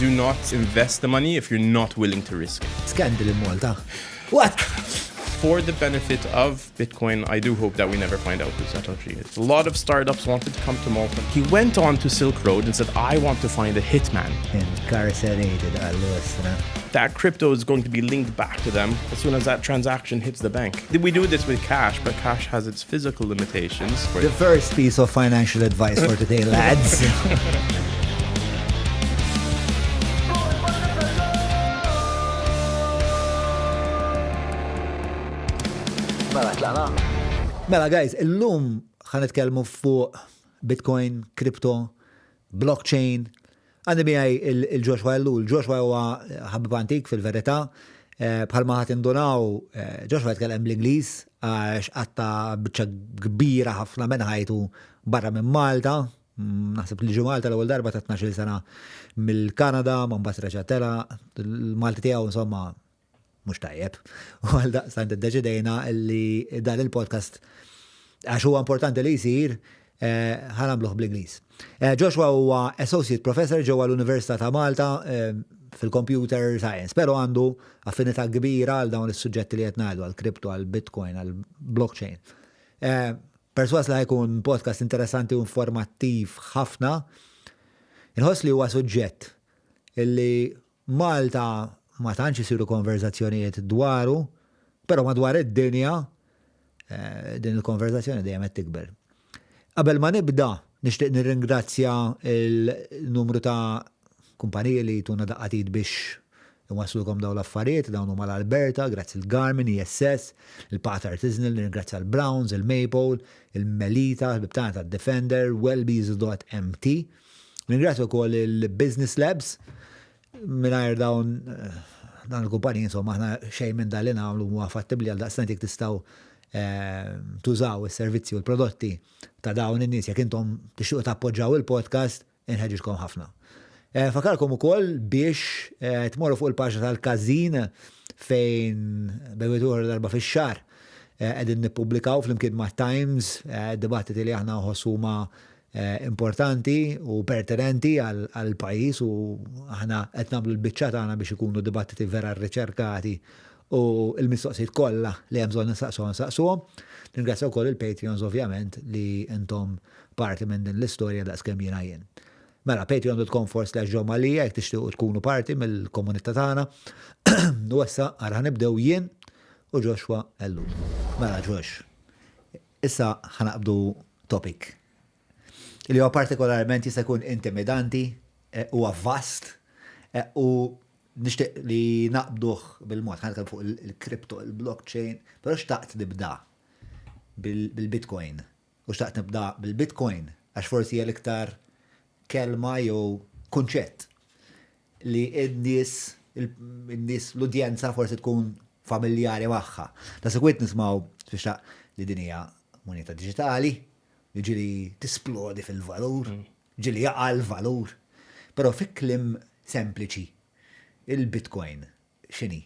Do not invest the money if you're not willing to risk it. Scandal in Malta. What? For the benefit of Bitcoin, I do hope that we never find out who Satoshi is. A lot of startups wanted to come to Malta. He went on to Silk Road and said, I want to find a hitman. Incarcerated, Ellul. That crypto is going to be linked back to them as soon as that transaction hits the bank. We do this with cash, but cash has its physical limitations. The first piece of financial advice for today, lads. Mela guys, illum ħanitkellmu fuq Bitcoin, crypto, blockchain. Għandi miegħi il-Joshua Ellul. Joshua huwa ħabib antik fil-verità. Bħalma ħadd indunaw, Joshua jitkellem bl-Ingliż għax qatta biċċa kbira ħafna minn ħajtu barra minn Malta. Naħseb li ġu Malta l-ewwel darba ta' 12 sena mill-Kanada, ma mbagħad reġgħet il-Malti tiegħu insomma mux tajjeb. U għal-daqstant id-deċidejna li dan il-podcast għax huwa importanti li jisir ħanamluħ bl-Inglis. Joshua huwa Associate Professor ġewwa l-Università ta' Malta fil-Computer Science, pero għandu affinità kbira għal dawn is-suġġetti li qed ngħidu għal-kripto, għal-Bitcoin, għal-blockchain. Perswas li jkun podcast interessanti u informattiv ħafna. Inħoss li huwa suġġett illi Malta ma tantx isiru konverżazzjonijiet dwaru, però madwar id-dinja din il-konverżazzjoni dejjem qed tikber. Qabel ma nibda, nixtieq nirringrazzja il-numru ta' kumpaniji li tuna daqqatit biex iwasslukom dawn l-affarijiet, dawn huma l-Alberta, grazzi l-Garmin, ISS, il-Pat Artisanal, nirringrazzja l-Browns, il-Maple, il-Melita, il-bibtana tad-Defender, wellbees.mt. Nirringrazzja wkoll il-Business Labs, minnajr dawn il-kumpanji, insomma, ħna xejn minn dan li nagħmlu huwa fattibbli għal daqstant jekk tistgħu tużaw is-servizzi u l-prodotti ta' dawn in-nies jekk intom tixtiequ tappoġġjaw il-podcast inħeġġitkom ħafna. Fakarkom ukoll biex tmorru fuq il-paġna tal-Każin fejn bejwetur darba fix-xahar qegħdin nippubblikaw flimkien ma' Times dibattiti li aħna ħossuma importanti u pertinenti għal pajjiż u aħna qed nagħmlu l-biċċa tagħna biex ikunu dibattiti vera rriċerkati u l-mistoqsijiet kollha li hemm bżonn nsaqsuhom. Ningrazzjaw ukoll il-Patreons ovvjament li intom parti minn din l-istorja daqskemm jiena jien. Mela patreon.com/ġomalija jekk tixtiequ tkunu parti mill-komunità tagħna. U issa ara nibdew jien u Joshua Ellul. Mela Josh. Issa ħanaqbdu topic li huwa partikolarment jista' jkun intimidanti huwa vast u nixtieq li naqbduh bil-mod ħankellem fuq il-crypto, il-blockchain, però xtaqt nibda bil-Bitcoin. U xtaqt nibda bil-Bitcoin għax forsi hija l-iktar kelma jew kunċett li n-nies l-udjenza forsi tkun familjari magħha. Ta' sekwit nismgħu biex li din hija moneta diġitali, ġili tisplodi fil-valur, ġili jaqa l-valur. Pero fi klim sempliċi, il-Bitcoin, xini?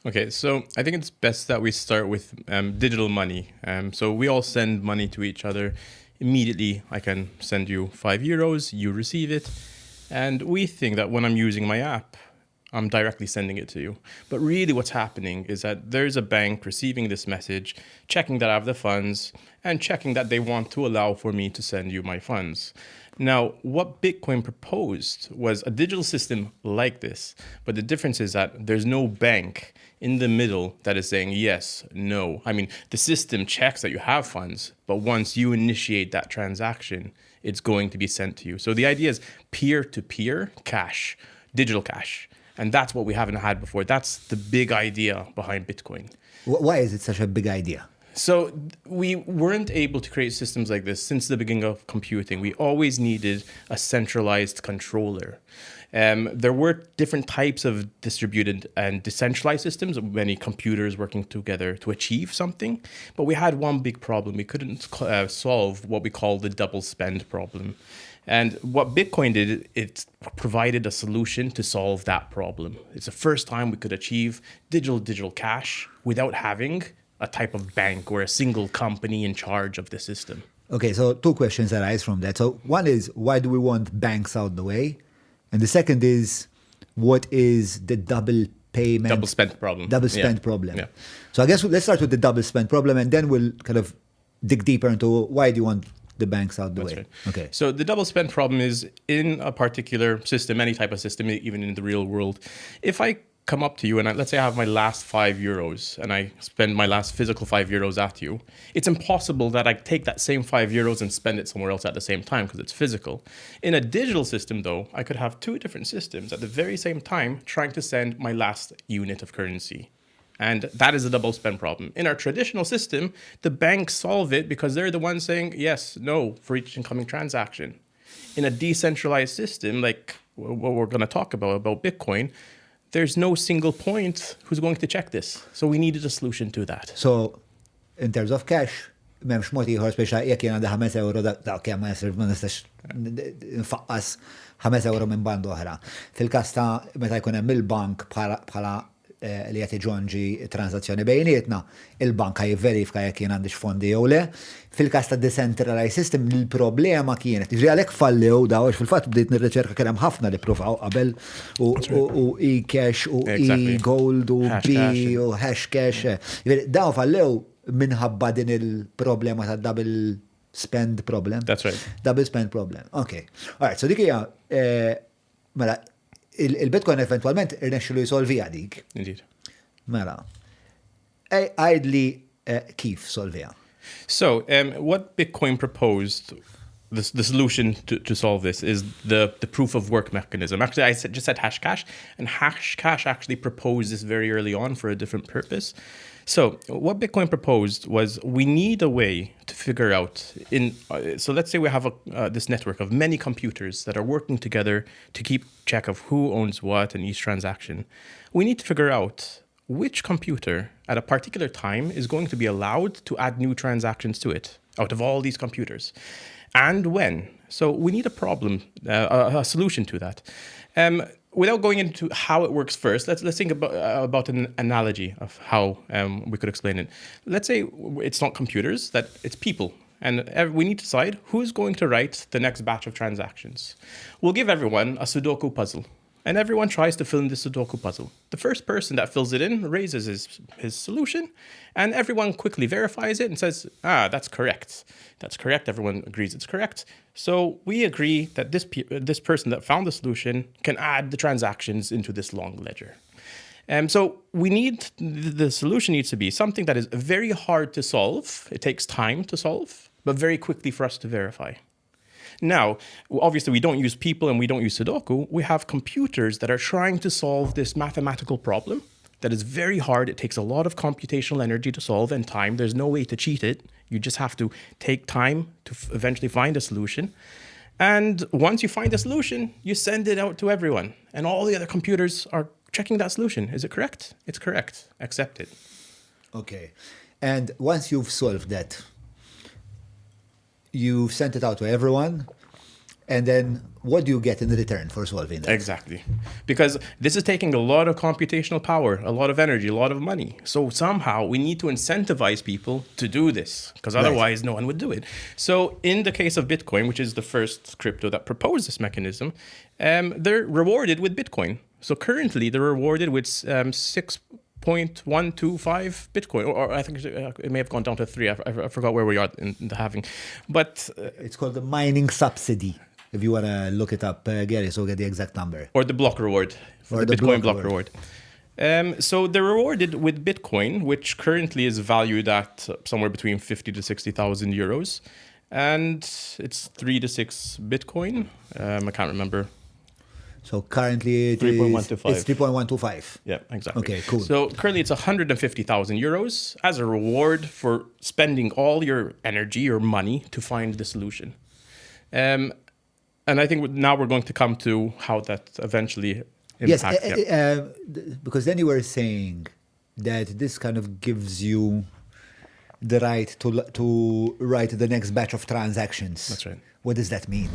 Okay, so I think it's best that we start with digital money. So we all send money to each other. Immediately, I can send you €5, you receive it. And we think that when I'm using my app, I'm directly sending it to you. But really what's happening is that there's a bank receiving this message, checking that I have the funds, and checking that they want to allow for me to send you my funds. Now, what Bitcoin proposed was a digital system like this, but the difference is that there's no bank in the middle that is saying yes, no. I mean, the system checks that you have funds, but once you initiate that transaction, it's going to be sent to you. So the idea is peer-to-peer cash, digital cash. And that's what we haven't had before. That's the big idea behind Bitcoin. Why is it such a big idea? So we weren't able to create systems like this since the beginning of computing. We always needed a centralized controller. There were different types of distributed and decentralized systems, many computers working together to achieve something. But we had one big problem. We couldn't solve what we call the double spend problem. And what Bitcoin did, it provided a solution to solve that problem. It's the first time we could achieve digital cash without having a type of bank or a single company in charge of the system. Okay, so two questions arise from that. So one is, why do we want banks out the way? And the second is, what is the double payment? Double spent problem. Double spent problem. Yeah. So I guess let's start with the double spent problem, and then we'll kind of dig deeper into why do you want the banks out the way. Right. Okay. So the double spend problem is in a particular system, any type of system, even in the real world. If I come up to you and let's say I have my last €5 and I spend my last physical €5 at you, it's impossible that I take that same €5 and spend it somewhere else at the same time because it's physical. In a digital system, though, I could have two different systems at the very same time trying to send my last unit of currency. And that is a double spend problem. In our traditional system, the banks solve it because they're the ones saying yes, no for each incoming transaction. In a decentralized system, like what we're going to talk about Bitcoin, there's no single point who's going to check this. So we needed a solution to that. So, in terms of cash, memx mod ieħor speċa jekk jien għandi €5 da kemm ma jsir ma nistax nfaqqas €5 minn band oħra. Fil-każ ta' meta jkun hemm il-bank bħala li qed iġonġi transazzjoni bejnietna, il-bank jivverifika jekk jien għandix fondi jew le. Fil-każ ta' decentralized system il-problema kienet jiġri għalhekk fallew daw għax fil-fatt bdejt nirriċerka kien hemm ħafna li pruvaw qabel u e-cash u e-gold u B u hash cash. Daw fallew minħabba din il-problema ta' double spend problem. That's right. Double spend problem. Okay. All right, so dik hija mela il-Bitcoin eventualment irnexxilu jisolvija dik. Indeed. Mela. Għajdli kif solvija? So what Bitcoin proposed, the solution to solve this is the proof of work mechanism. Actually, I just said Hashcash, and Hashcash actually proposed this very early on for a different purpose. So what Bitcoin proposed was we need a way to figure out so let's say we have this network of many computers that are working together to keep track of who owns what in each transaction. We need to figure out which computer at a particular time is going to be allowed to add new transactions to it out of all these computers and when. So we need a solution to that. Without going into how it works first, let's think about an analogy of how we could explain it. Let's say it's not computers, that it's people. And we need to decide who's going to write the next batch of transactions. We'll give everyone a Sudoku puzzle. And everyone tries to fill in the Sudoku puzzle. The first person that fills it in raises his solution, and everyone quickly verifies it and says, that's correct. That's correct. Everyone agrees it's correct. So we agree that this person that found the solution can add the transactions into this long ledger. So the solution needs to be something that is very hard to solve. It takes time to solve, but very quickly for us to verify. Now, obviously, we don't use people and we don't use Sudoku. We have computers that are trying to solve this mathematical problem that is very hard. It takes a lot of computational energy to solve and time. There's no way to cheat it. You just have to take time to eventually find a solution. And once you find a solution, you send it out to everyone. And all the other computers are checking that solution. Is it correct? It's correct. Accept it. Okay. And once you've solved that, you've sent it out to everyone, and then what do you get in return for solving that? Exactly. Because this is taking a lot of computational power, a lot of energy, a lot of money. So somehow we need to incentivize people to do this, because otherwise no one would do it. So in the case of Bitcoin, which is the first crypto that proposed this mechanism, they're rewarded with Bitcoin. So currently they're rewarded with 6.125 Bitcoin, or I think it may have gone down to 3. I forgot where we are in the halving. But it's called the mining subsidy, if you want to look it up, Gary, so get the exact number. Or the block reward, or the Bitcoin block reward. So they're rewarded with Bitcoin, which currently is valued at somewhere between 50 to 60,000 euros. And it's 3 to 6 Bitcoin. I can't remember. So currently it's 3.125. Yeah, exactly. Okay, cool. So currently it's 150,000 euros as a reward for spending all your energy or money to find the solution. And I think now we're going to come to how that eventually impacts. Yes, because then you were saying that this kind of gives you the right to write the next batch of transactions. That's right. What does that mean?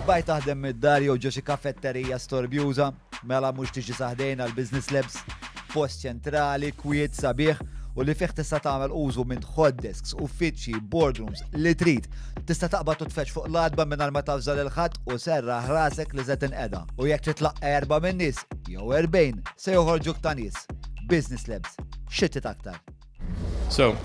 Bajt taħdem mid-dar jew ġo xi kaffetterija storbjuża, mela mhux tiġi saħdejn għal business labs, post ċentrali, kwiet sabiħ, u li fih tista' tagħmel użu minn hot desks, uffiċċji, boardrooms li trid. Tista' taqbad u tfetx fuq l-adba mingħajr ma tafżal il-ħadd u serraħ rasek li żed inqeda. U jekk titlaqqa 4 minn nies jew 40 se joħorġuk ta' nies. Business labs, xittit aktar. So,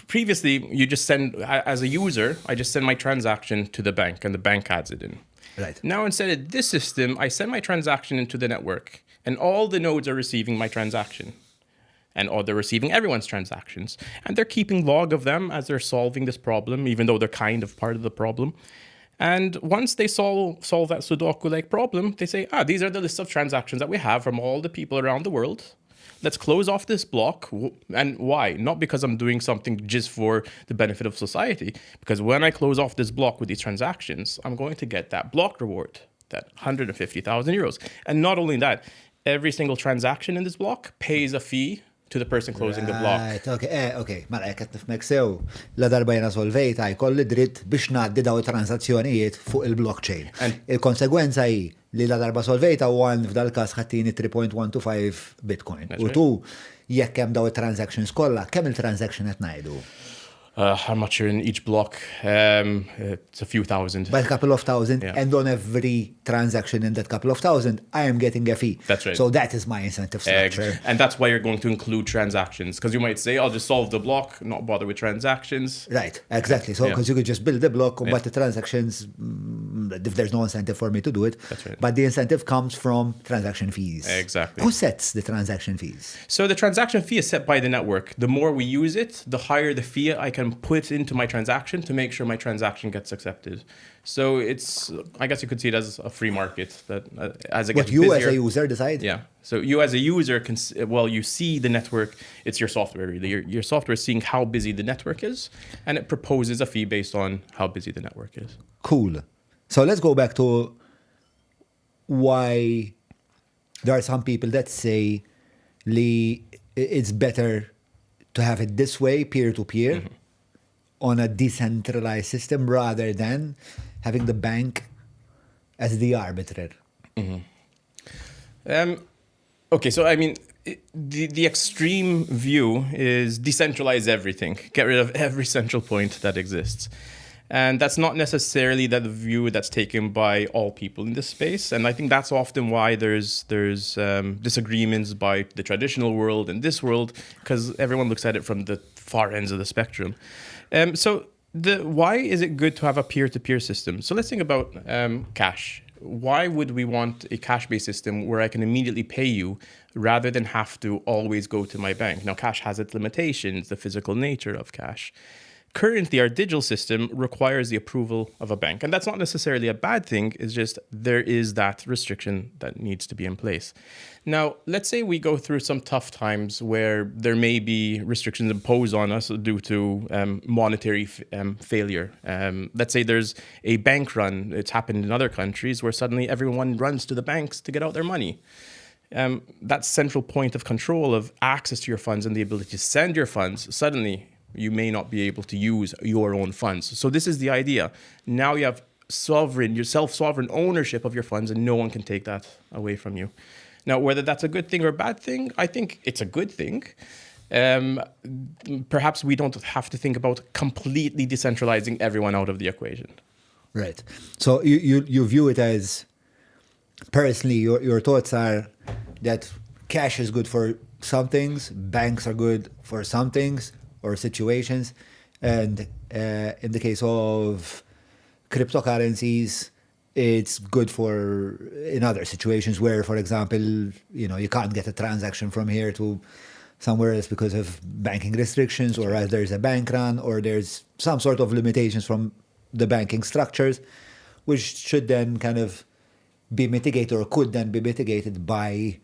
previously, you just send, as a user, I just send my transaction to the bank and the bank adds it in. Right. Now, instead of this system, I send my transaction into the network and all the nodes are receiving my transaction. Or they're receiving everyone's transactions. And they're keeping log of them as they're solving this problem, even though they're kind of part of the problem. And once they solve that Sudoku-like problem, they say, these are the list of transactions that we have from all the people around the world. Let's close off this block. And why? Not because I'm doing something just for the benefit of society. Because when I close off this block with these transactions, I'm going to get that block reward, that 150,000 euros. And not only that, every single transaction in this block pays a fee to the person closing the block. Okay. Mela jekk qed nifhmek sew, la darba jena solvejta jkolli dritt biex ngħaddi daw it-transazzjonijiet fuq il-blockchain. Il-konsegwenza hi li la darba solvejta u għan f'dal każ ħattini 3.125 Bitcoin. U tu jekk hemm daw it-transactions kollha, kemm il-transaction qed ngħidu? I'm not sure in each block. It's a few thousand. By a couple of thousand, Yeah. and on every transaction in that couple of thousand, I am getting a fee. That's right. So that is my incentive structure. And that's why you're going to include transactions. Because you might say, I'll just solve the block, not bother with transactions. Right, exactly. So, because you could just build the block, but the transactions, if there's no incentive for me to do it, That's right. but the incentive comes from transaction fees. Exactly. Who sets the transaction fees? So the transaction fee is set by the network. The more we use it, the higher the fee I can put into my transaction to make sure my transaction gets accepted. So it's, I guess you could see it as a free market that as it gets What you busier, as a user decide? Yeah. So you as a user can, you see the network, it's your software really. Your software is seeing how busy the network is and it proposes a fee based on how busy the network is. Cool. So let's go back to why there are some people that say it's better to have it this way, peer-to-peer, on a decentralized system rather than having the bank as the arbiter. Okay, so I mean, the extreme view is decentralize everything, get rid of every central point that exists. And that's not necessarily the view that's taken by all people in this space. And I think that's often why there's disagreements by the traditional world and this world, because everyone looks at it from the far ends of the spectrum. So why is it good to have a peer-to-peer system? So let's think about cash. Why would we want a cash-based system where I can immediately pay you rather than have to always go to my bank? Now, cash has its limitations, the physical nature of cash. Currently, our digital system requires the approval of a bank. And that's not necessarily a bad thing. It's just there is that restriction that needs to be in place. Now, let's say we go through some tough times where there may be restrictions imposed on us due to monetary failure. Let's say there's a bank run. It's happened in other countries where suddenly everyone runs to the banks to get out their money. That central point of control of access to your funds and the ability to send your funds, suddenly you may not be able to use your own funds. So this is the idea. Now you have self-sovereign ownership of your funds and no one can take that away from you. Now, whether that's a good thing or a bad thing, I think it's a good thing. Perhaps we don't have to think about completely decentralizing everyone out of the equation. Right. So you view it as, personally, your thoughts are that cash is good for some things, banks are good for some things, or situations, and in the case of cryptocurrencies, it's good for in other situations where, for example, you can't get a transaction from here to somewhere else because of banking restrictions, or as there's a bank run, or there's some sort of limitations from the banking structures, which should then kind of be mitigated or could then be mitigated by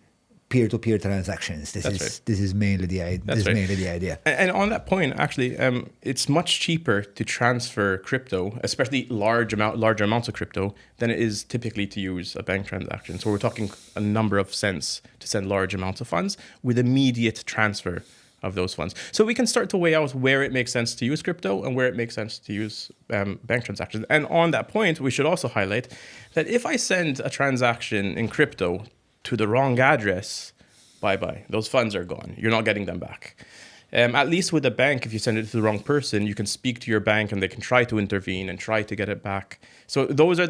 peer-to-peer transactions. This is mainly the idea. And on that point, actually, it's much cheaper to transfer crypto, especially larger amounts of crypto, than it is typically to use a bank transaction. So we're talking a number of cents to send large amounts of funds with immediate transfer of those funds. So we can start to weigh out where it makes sense to use crypto and where it makes sense to use bank transactions. And on that point, we should also highlight that if I send a transaction in crypto to the wrong address, bye-bye. Those funds are gone. You're not getting them back. At least with a bank, if you send it to the wrong person, you can speak to your bank and they can try to intervene and try to get it back. So those are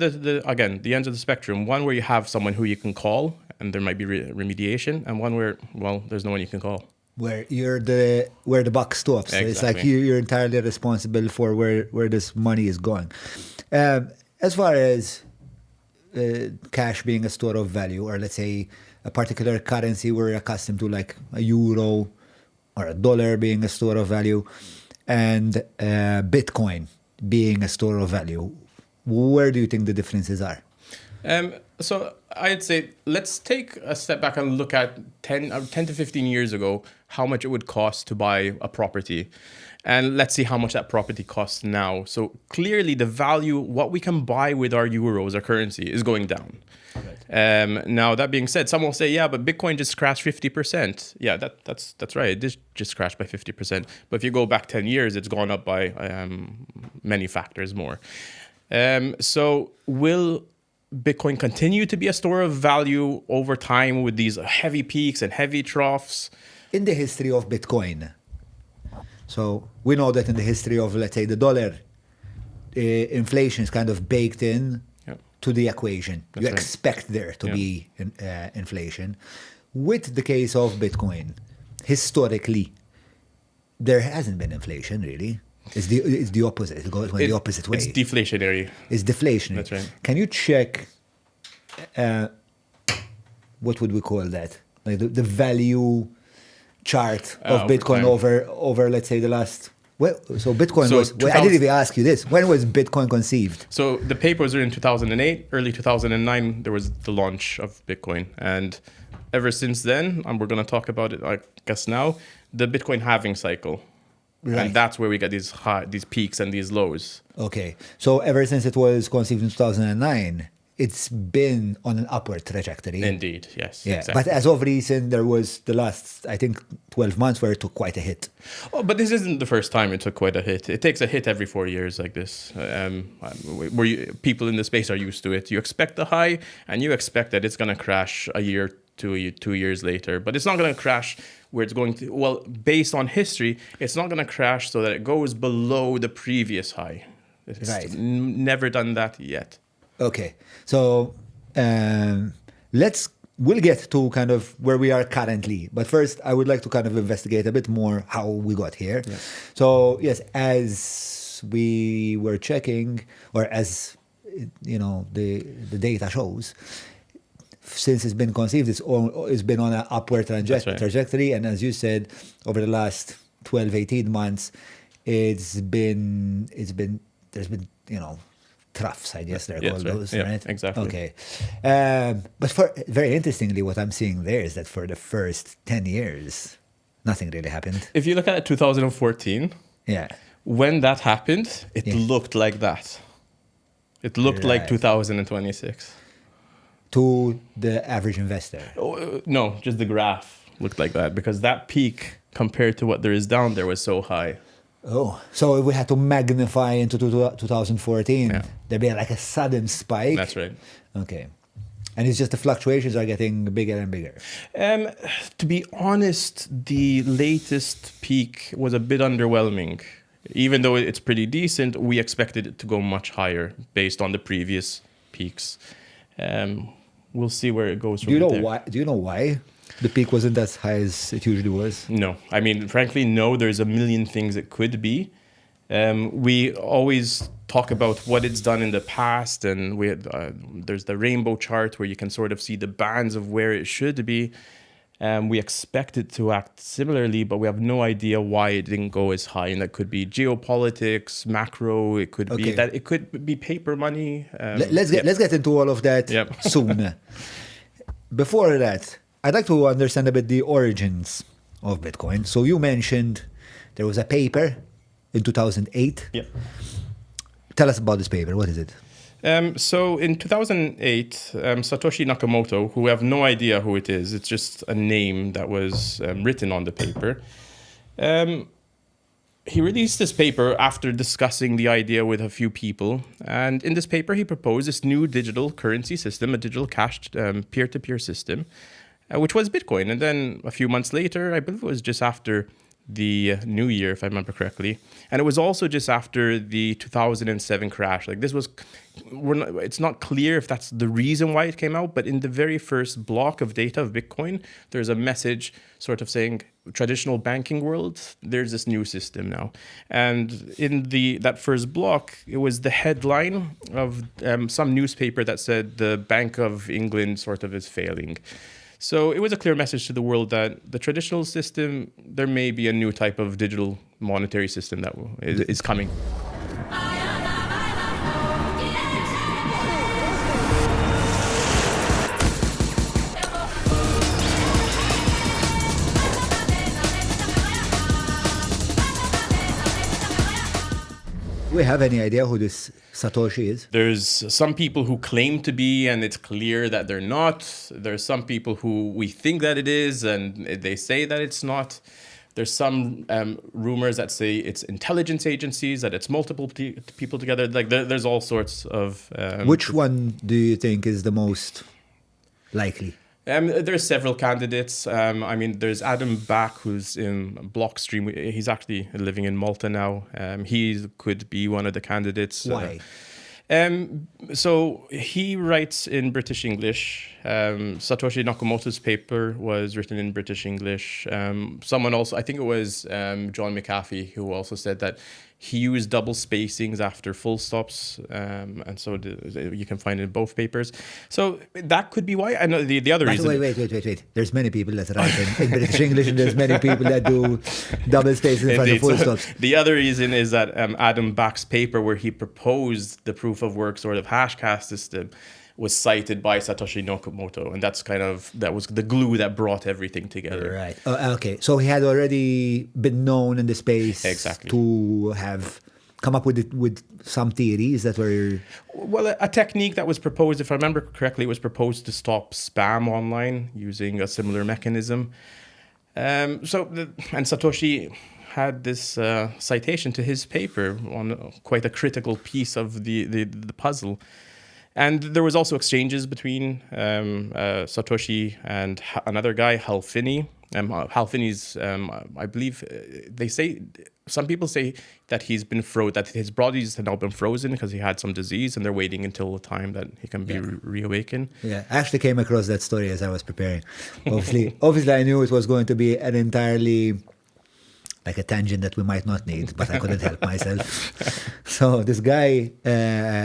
again, the ends of the spectrum. One where you have someone who you can call and there might be remediation, and one where, well, there's no one you can call. Where the buck stops. Exactly. It's like you're entirely responsible for where this money is going. As far as cash being a store of value, or let's say a particular currency we're accustomed to, like a euro or a dollar being a store of value, and Bitcoin being a store of value, where do you think the differences are? So I'd say let's take a step back and look at 10 to 15 years ago, how much it would cost to buy a property. And let's see how much that property costs now. So clearly the value, what we can buy with our euros, our currency, is going down. Right. Now, that being said, some will say, yeah, but Bitcoin just crashed 50%. Yeah, that's right. It did just crashed by 50%. But if you go back 10 years, it's gone up by many factors more. So will Bitcoin continue to be a store of value over time with these heavy peaks and heavy troughs? In the history of Bitcoin, so we know that in the history of, let's say, the dollar, inflation is kind of baked in to the equation. That's you expect there to be inflation. With the case of Bitcoin, historically, there hasn't been inflation, really. It's the opposite. It goes the opposite way. It's deflationary. It's deflationary. That's right. Can you check, what would we call that? Like the value chart of Bitcoin over, let's say, the last... Well, so Bitcoin was... I didn't even ask you this. When was Bitcoin conceived? So the papers are in 2008. Early 2009, there was the launch of Bitcoin. And ever since then, and we're going to talk about it, I guess now, the Bitcoin halving cycle. Right. And that's where we get these peaks and these lows. Okay. So ever since it was conceived in 2009, it's been on an upward trajectory. Indeed, yes. Yeah. Exactly. But as of recent, there was the last, I think, 12 months where it took quite a hit. Oh, but this isn't the first time it took quite a hit. It takes a hit every 4 years like this. People in the space are used to it. You expect the high, and you expect that it's going to crash a year, 2 years later. But it's not going to crash where it's going to... Well, based on history, it's not going to crash so that it goes below the previous high. It's never done that yet. Okay, so we'll get to kind of where we are currently. But first, I would like to kind of investigate a bit more how we got here. Yeah. So, yes, as we were checking, or as, you know, the data shows, since it's been conceived, it's been on an upward trajectory. And as you said, over the last 12, 18 months, there's been, you know, troughs, I guess they're called those, yeah, right? Exactly. Okay. But very interestingly, what I'm seeing there is that for the first 10 years, nothing really happened. If you look at 2014, when that happened, it looked like that. It looked like 2026. To the average investor? No, just the graph looked like that, because that peak compared to what there is down there was so high. Oh, so if we had to magnify into 2014, there'd be like a sudden spike? That's right. Okay. And it's just the fluctuations are getting bigger and bigger? To be honest, the latest peak was a bit underwhelming. Even though it's pretty decent, we expected it to go much higher based on the previous peaks. We'll see where it goes from there. Do you know why the peak wasn't as high as it usually was? No. I mean, frankly, no. There's a million things it could be. We always talk about what it's done in the past, and there's the rainbow chart where you can sort of see the bands of where it should be. We expect it to act similarly, but we have no idea why it didn't go as high. And that could be geopolitics, macro. It could be that. It could be paper money. Let's get into all of that soon. Before that, I'd like to understand a bit the origins of Bitcoin. So you mentioned there was a paper in 2008. Yep. Tell us about this paper. What is it? So in 2008, Satoshi Nakamoto, who we have no idea who it is, it's just a name that was written on the paper. He released this paper after discussing the idea with a few people. And in this paper, he proposed this new digital currency system, a digital cash peer-to-peer system. which was Bitcoin. And then a few months later, I believe it was just after the new year, if I remember correctly. And it was also just after the 2007 crash. Like this was, it's not clear if that's the reason why it came out, but in the very first block of data of Bitcoin, there's a message sort of saying, traditional banking world, there's this new system now. And in that first block, it was the headline of some newspaper that said the Bank of England sort of is failing. So it was a clear message to the world that the traditional system, there may be a new type of digital monetary system that is coming. Do we have any idea who this Satoshi is? There's some people who claim to be, and it's clear that they're not. There's some people who we think that it is, and they say that it's not. There's some rumors that say it's intelligence agencies, that it's multiple people together. Like there's all sorts of... Which one do you think is the most likely? There's several candidates. I mean, there's Adam Back, who's in Blockstream. He's actually living in Malta now. He could be one of the candidates. Why? So he writes in British English. Satoshi Nakamoto's paper was written in British English. Someone also, I think it was John McAfee, who also said that he used double spacings after full stops, and so you can find it in both papers. So that could be why. I know the other reason. Wait. There's many people that write in British English, and there's many people that do double spacing in front of full stops. The other reason is that Adam Back's paper, where he proposed the proof of work sort of hashcash system, was cited by Satoshi Nakamoto, and that was the glue that brought everything together. Right. Okay. So he had already been known in the space exactly to have come up with some theories that were... Well, a technique that was proposed, if I remember correctly, it was proposed to stop spam online using a similar mechanism. And Satoshi had this citation to his paper on quite a critical piece of the puzzle. And there was also exchanges between Satoshi and another guy, Halving. Halving's, I believe, some people say that he's been that his body's now been frozen because he had some disease, and they're waiting until the time that he can be reawakened. Yeah, I actually came across that story as I was preparing. Obviously, I knew it was going to be an entirely like a tangent that we might not need, but I couldn't help myself. So this guy,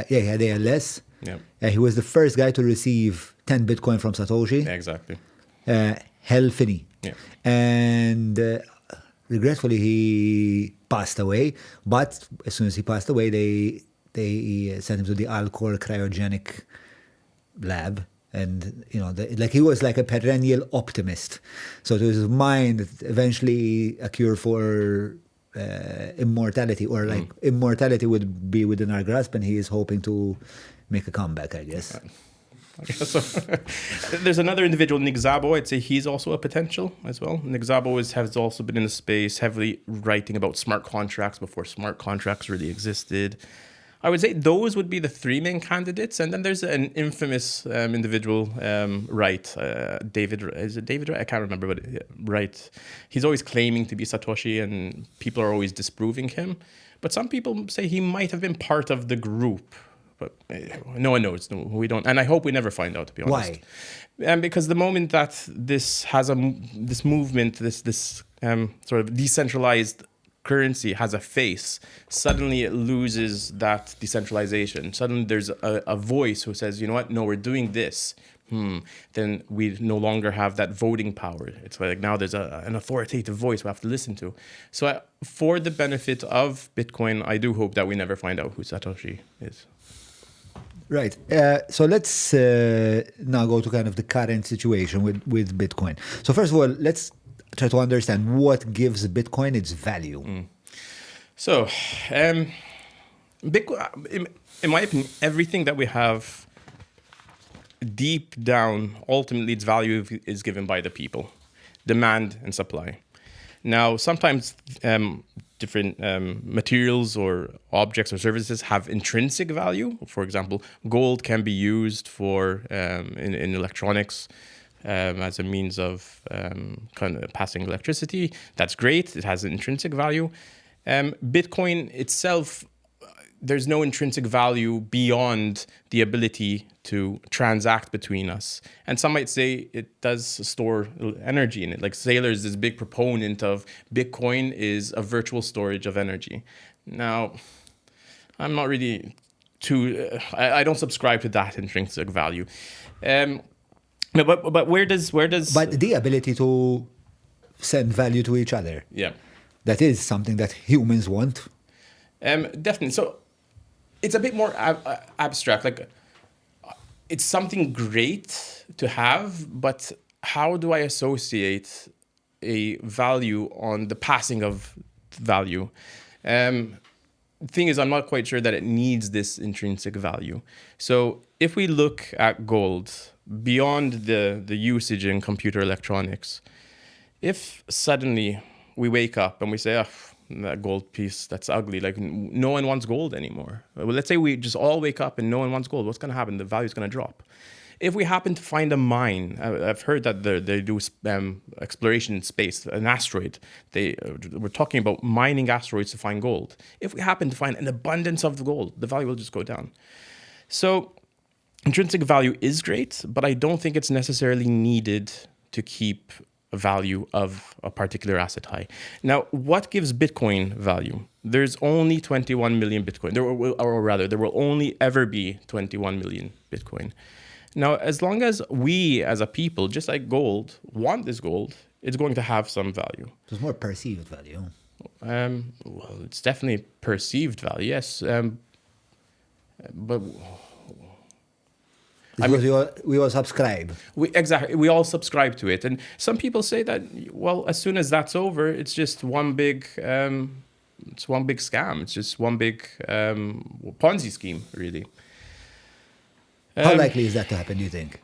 he had ALS. Yeah. He was the first guy to receive 10 Bitcoin from Satoshi. Yeah, exactly. Halving. Yeah. And regretfully, he passed away. But as soon as he passed away, they sent him to the Alcor cryogenic lab. And, he was like a perennial optimist. So to his mind, eventually a cure for immortality, or immortality would be within our grasp, and he is hoping to make a comeback, I guess. So. There's another individual, Nick Szabo. I'd say he's also a potential as well. Nick Szabo has also been in the space, heavily writing about smart contracts before smart contracts really existed. I would say those would be the three main candidates. And then there's an infamous individual, Wright. David, is it David Wright? I can't remember, but Wright. He's always claiming to be Satoshi, and people are always disproving him. But some people say he might have been part of the group. But no one knows. No, we don't, and I hope we never find out. To be honest, why? Because the moment that this has this movement, this sort of decentralized currency has a face, suddenly it loses that decentralization. Suddenly there's a voice who says, you know what? No, we're doing this. Then we no longer have that voting power. It's like now there's an authoritative voice we have to listen to. So for the benefit of Bitcoin, I do hope that we never find out who Satoshi is. Right. So let's now go to kind of the current situation with Bitcoin. So first of all, let's try to understand what gives Bitcoin its value. So, Bitcoin, in my opinion, everything that we have deep down, ultimately its value is given by the people, demand and supply. Now, sometimes different materials or objects or services have intrinsic value. For example, gold can be used for in electronics. as a means of kind of passing electricity. That's great. It has an intrinsic value. Bitcoin itself, there's no intrinsic value beyond the ability to transact between us. And some might say it does store energy in it. Like Saylor's this big proponent of Bitcoin is a virtual storage of energy. Now, I'm not really I don't subscribe to that intrinsic value. But where does But the ability to send value to each other. Yeah. That is something that humans want. Definitely. So it's a bit more abstract. Like it's something great to have, but how do I associate a value on the passing of value? The thing is, I'm not quite sure that it needs this intrinsic value. So if we look at gold beyond the usage in computer electronics, if suddenly we wake up and we say, oh, that gold piece, that's ugly, like no one wants gold anymore. Well, let's say we just all wake up and no one wants gold. What's going to happen? The value is going to drop. If we happen to find a mine, I've heard that they do exploration in space, an asteroid. We're talking about mining asteroids to find gold. If we happen to find an abundance of gold, the value will just go down. So intrinsic value is great, but I don't think it's necessarily needed to keep a value of a particular asset high. Now, what gives Bitcoin value? There's only 21 million Bitcoin, there will only ever be 21 million Bitcoin. Now, as long as we as a people, just like gold, want this gold, it's going to have some value. It's more perceived value. Well, it's definitely perceived value, yes. But we all subscribe. Exactly. We all subscribe to it. And some people say that, well, as soon as that's over, it's just one big scam. It's just one big Ponzi scheme, really. How likely is that to happen, do you think?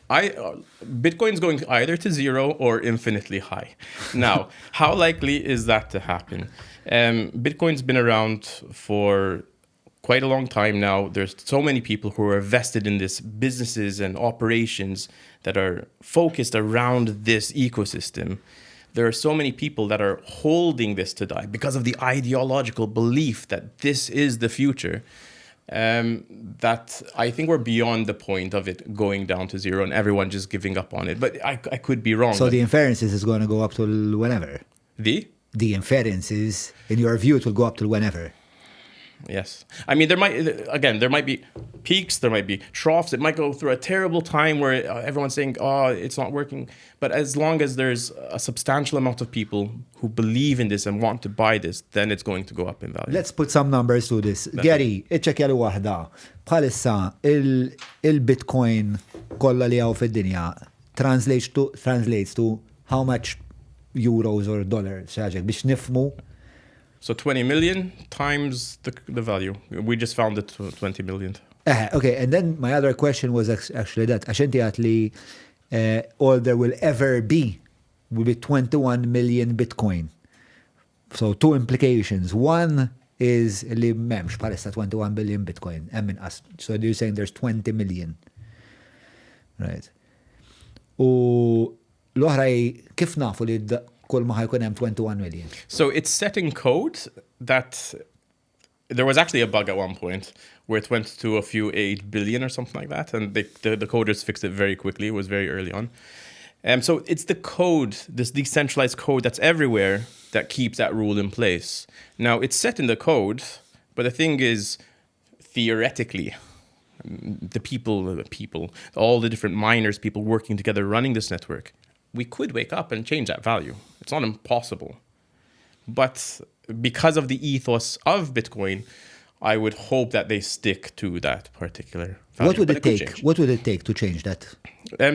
Bitcoin's going either to zero or infinitely high. Now, how likely is that to happen? Bitcoin's been around for quite a long time now. There's so many people who are vested in this, businesses and operations that are focused around this ecosystem. There are so many people that are holding this to die because of the ideological belief that this is the future. That I think we're beyond the point of it going down to zero and everyone just giving up on it. But I could be wrong. So the inferences is going to go up till whenever? The inferences, in your view, it will go up till whenever? Yes. I mean, there might be peaks, there might be troughs. It might go through a terrible time where everyone's saying, oh, it's not working. But as long as there's a substantial amount of people who believe in this and want to buy this, then it's going to go up in value. Let's put some numbers to this. Gary, iċċekja li waħda. Bħalissa, il-Bitcoin kollha li hawn fid-dinja translates to how much euros or dollars, biex nifmu. So 20 million times the value. We just found it 20 million. Okay, and then my other question was actually that. Għax inti għat li all there will ever be will be 21 million Bitcoin. So two implications. One is li memx bħalissa 21 billion Bitcoin. So you're saying there's 20 million. Right. U l-oħra kif nafu li kull ma ħajkun hemm 21 million. So it's set in code that there was actually a bug at one point where it went to a few 8 billion or something like that, and the coders fixed it very quickly. It was very early on. So it's the code, this decentralized code that's everywhere that keeps that rule in place. Now, it's set in the code, but the thing is, theoretically, the people, all the different miners, people working together running this network, we could wake up and change that value. It's not impossible. But because of the ethos of Bitcoin, I would hope that they stick to that particular value. What would it take? What would it take to change that?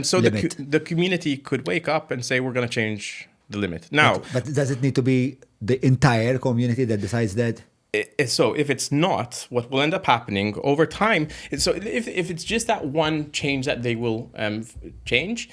So limit? The community could wake up and say, we're going to change the limit. Now, but does it need to be the entire community that decides that? So if it's not, what will end up happening over time, so if it's just that one change that they will change,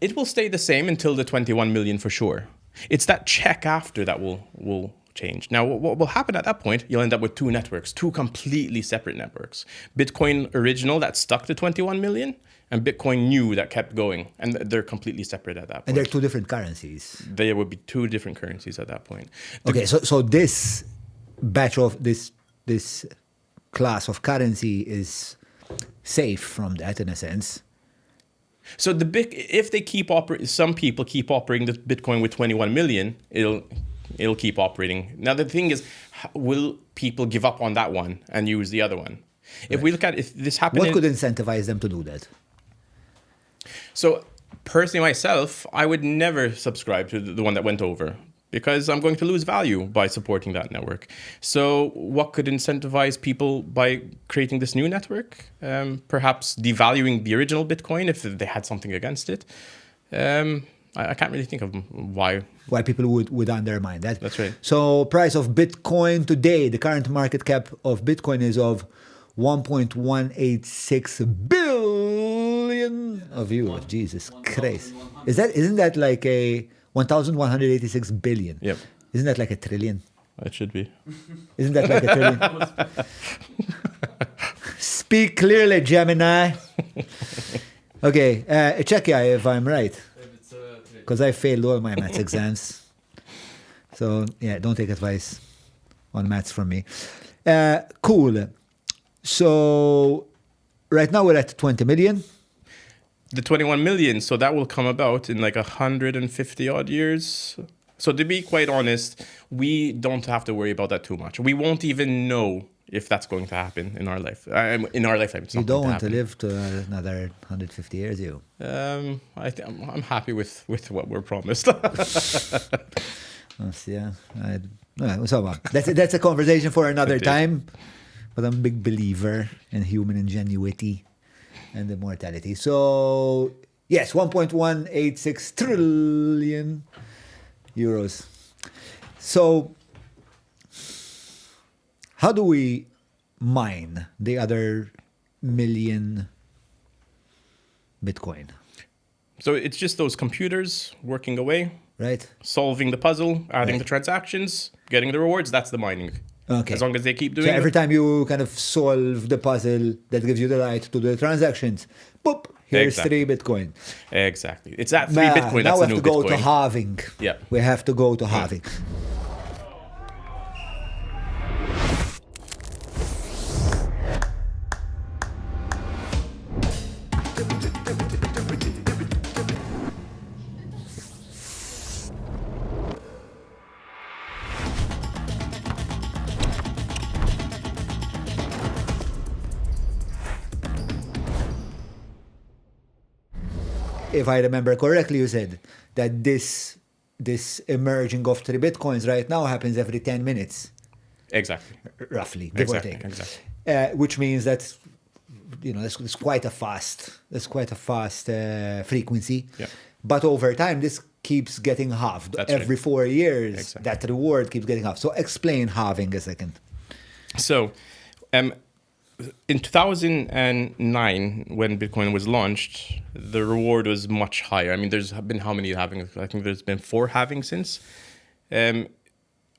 it will stay the same until the 21 million for sure. It's that check after that will change. Now, what will happen at that point, you'll end up with two networks, two completely separate networks. Bitcoin original that stuck to 21 million, and Bitcoin knew that kept going, and they're completely separate at that point. And they're two different currencies. There would be two different currencies at that point. Okay, so this batch of this class of currency is safe from that in a sense. So if they keep operating, some people keep operating the Bitcoin with 21 million, it'll keep operating. Now the thing is, will people give up on that one and use the other one? If we look at if this happened, what could incentivize them to do that? So personally myself, I would never subscribe to the one that went over because I'm going to lose value by supporting that network. So what could incentivize people by creating this new network? Perhaps devaluing the original Bitcoin if they had something against it. I can't really think of why people would undermine that. That's right. So price of Bitcoin today, the current market cap of Bitcoin is of 1.186 billion of euros. Jesus Christ. Isn't that like a 1,186 billion? Yep. Isn't that like a trillion? It should be. Isn't that like a trillion? Speak clearly, Gemini. Okay, check if I'm right. Because I failed all my maths exams. So, yeah, don't take advice on maths from me. Cool. So, right now we're at 20 million. The 21 million, so that will come about in like 150 odd years. So to be quite honest, we don't have to worry about that too much. We won't even know if that's going to happen in our life. In our lifetime, it's you not don't going want to to live to another 150 years, you? I'm happy with what we're promised. Yeah. So that's a conversation for another time. But I'm a big believer in human ingenuity and immortality. So, yes, 1.186 trillion euros. So, how do we mine the other million Bitcoin? So it's just those computers working away, right? Solving the puzzle, adding the transactions, getting the rewards. That's the mining. Okay. As long as they keep doing it. So every time you kind of solve the puzzle that gives you the right to do the transactions, boop, here's 3 Bitcoin. Exactly. It's that 3 Bitcoin, that's the new Bitcoin. Now we have to go to halving. Yeah. We have to go to halving. If I remember correctly, you said that this emerging of 3 Bitcoins right now happens every 10 minutes. Exactly. Roughly, give or take. Exactly. Which means that, that's quite a fast frequency. Yeah. But over time, this keeps getting halved. Every 4 years, exactly. That reward keeps getting halved. So explain halving a second. So, in 2009, when Bitcoin was launched, the reward was much higher. I mean, there's been how many halvings? I think there's been 4 halvings since.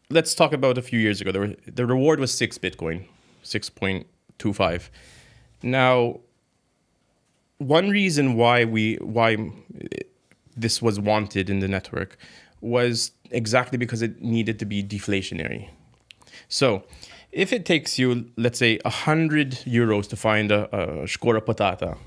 Let's talk about a few years ago. The reward was 6 Bitcoin, 6.25. Now, one reason why this was wanted in the network was exactly because it needed to be deflationary. So, if it takes you, let's say, 100 euros to find a shkora patata,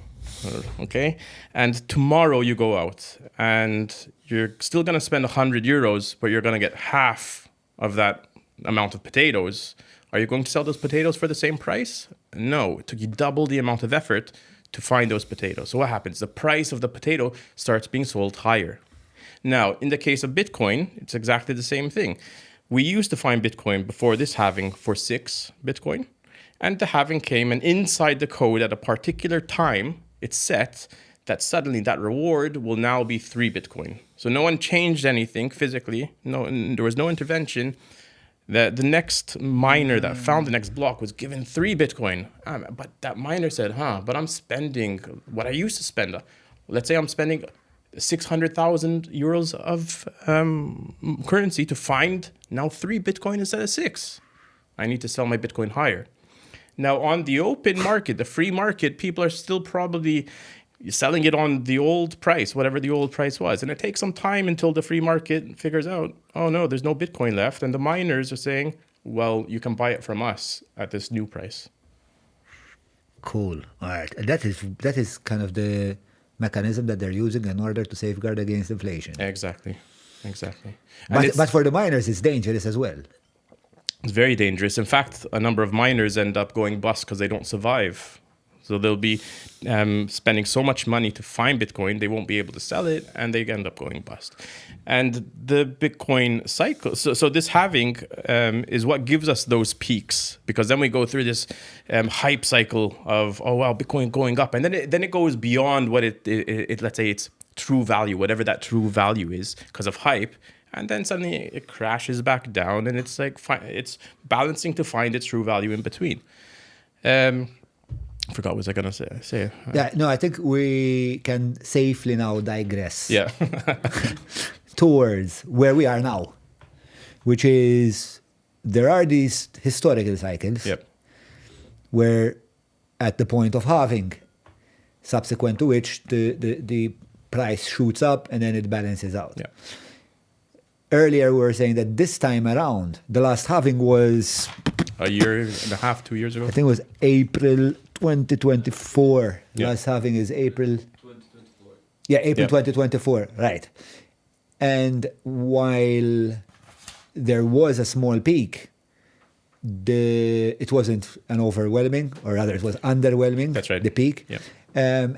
okay, and tomorrow you go out and you're still going to spend 100 euros, but you're going to get half of that amount of potatoes, are you going to sell those potatoes for the same price? No, it took you double the amount of effort to find those potatoes. So what happens? The price of the potato starts being sold higher. Now, in the case of Bitcoin, it's exactly the same thing. We used to find Bitcoin before this halving for 6 Bitcoin, and the halving came, and inside the code at a particular time, it's set that suddenly that reward will now be 3 Bitcoin. So no one changed anything physically. No, there was no intervention. The next miner that found the next block was given 3 Bitcoin. But that miner said, but I'm spending what I used to spend. Let's say I'm spending 600,000 euros of currency to find now 3 Bitcoin instead of 6. I need to sell my Bitcoin higher. Now, on the open market, the free market, people are still probably you're selling it on the old price, whatever the old price was. And it takes some time until the free market figures out, oh no, there's no Bitcoin left. And the miners are saying, well, you can buy it from us at this new price. Cool. All right. That is kind of the mechanism that they're using in order to safeguard against inflation. Exactly. But for the miners, it's dangerous as well. It's very dangerous. In fact, a number of miners end up going bust because they don't survive. So they'll be spending so much money to find Bitcoin, they won't be able to sell it, and they end up going bust. And the Bitcoin cycle, so this halving is what gives us those peaks, because then we go through this hype cycle of, oh wow, Bitcoin going up, and then it goes beyond what it let's say its true value, whatever that true value is, because of hype. And then suddenly it crashes back down, and it's like it's balancing to find its true value in between. I forgot what was I going to say. Yeah, no, I think we can safely now digress. Yeah. Towards where we are now, which is there are these historical cycles. Yep. Where at the point of halving, subsequent to which the price shoots up and then it balances out. Yeah. Earlier we were saying that this time around, the last halving was a year and a half, 2 years ago. I think it was April 2024. Yeah. Last halving is April 2024. Yeah, April Yeah. 2024, right. And while there was a small peak, it wasn't an overwhelming, or rather it was underwhelming. That's right. The peak. Yeah.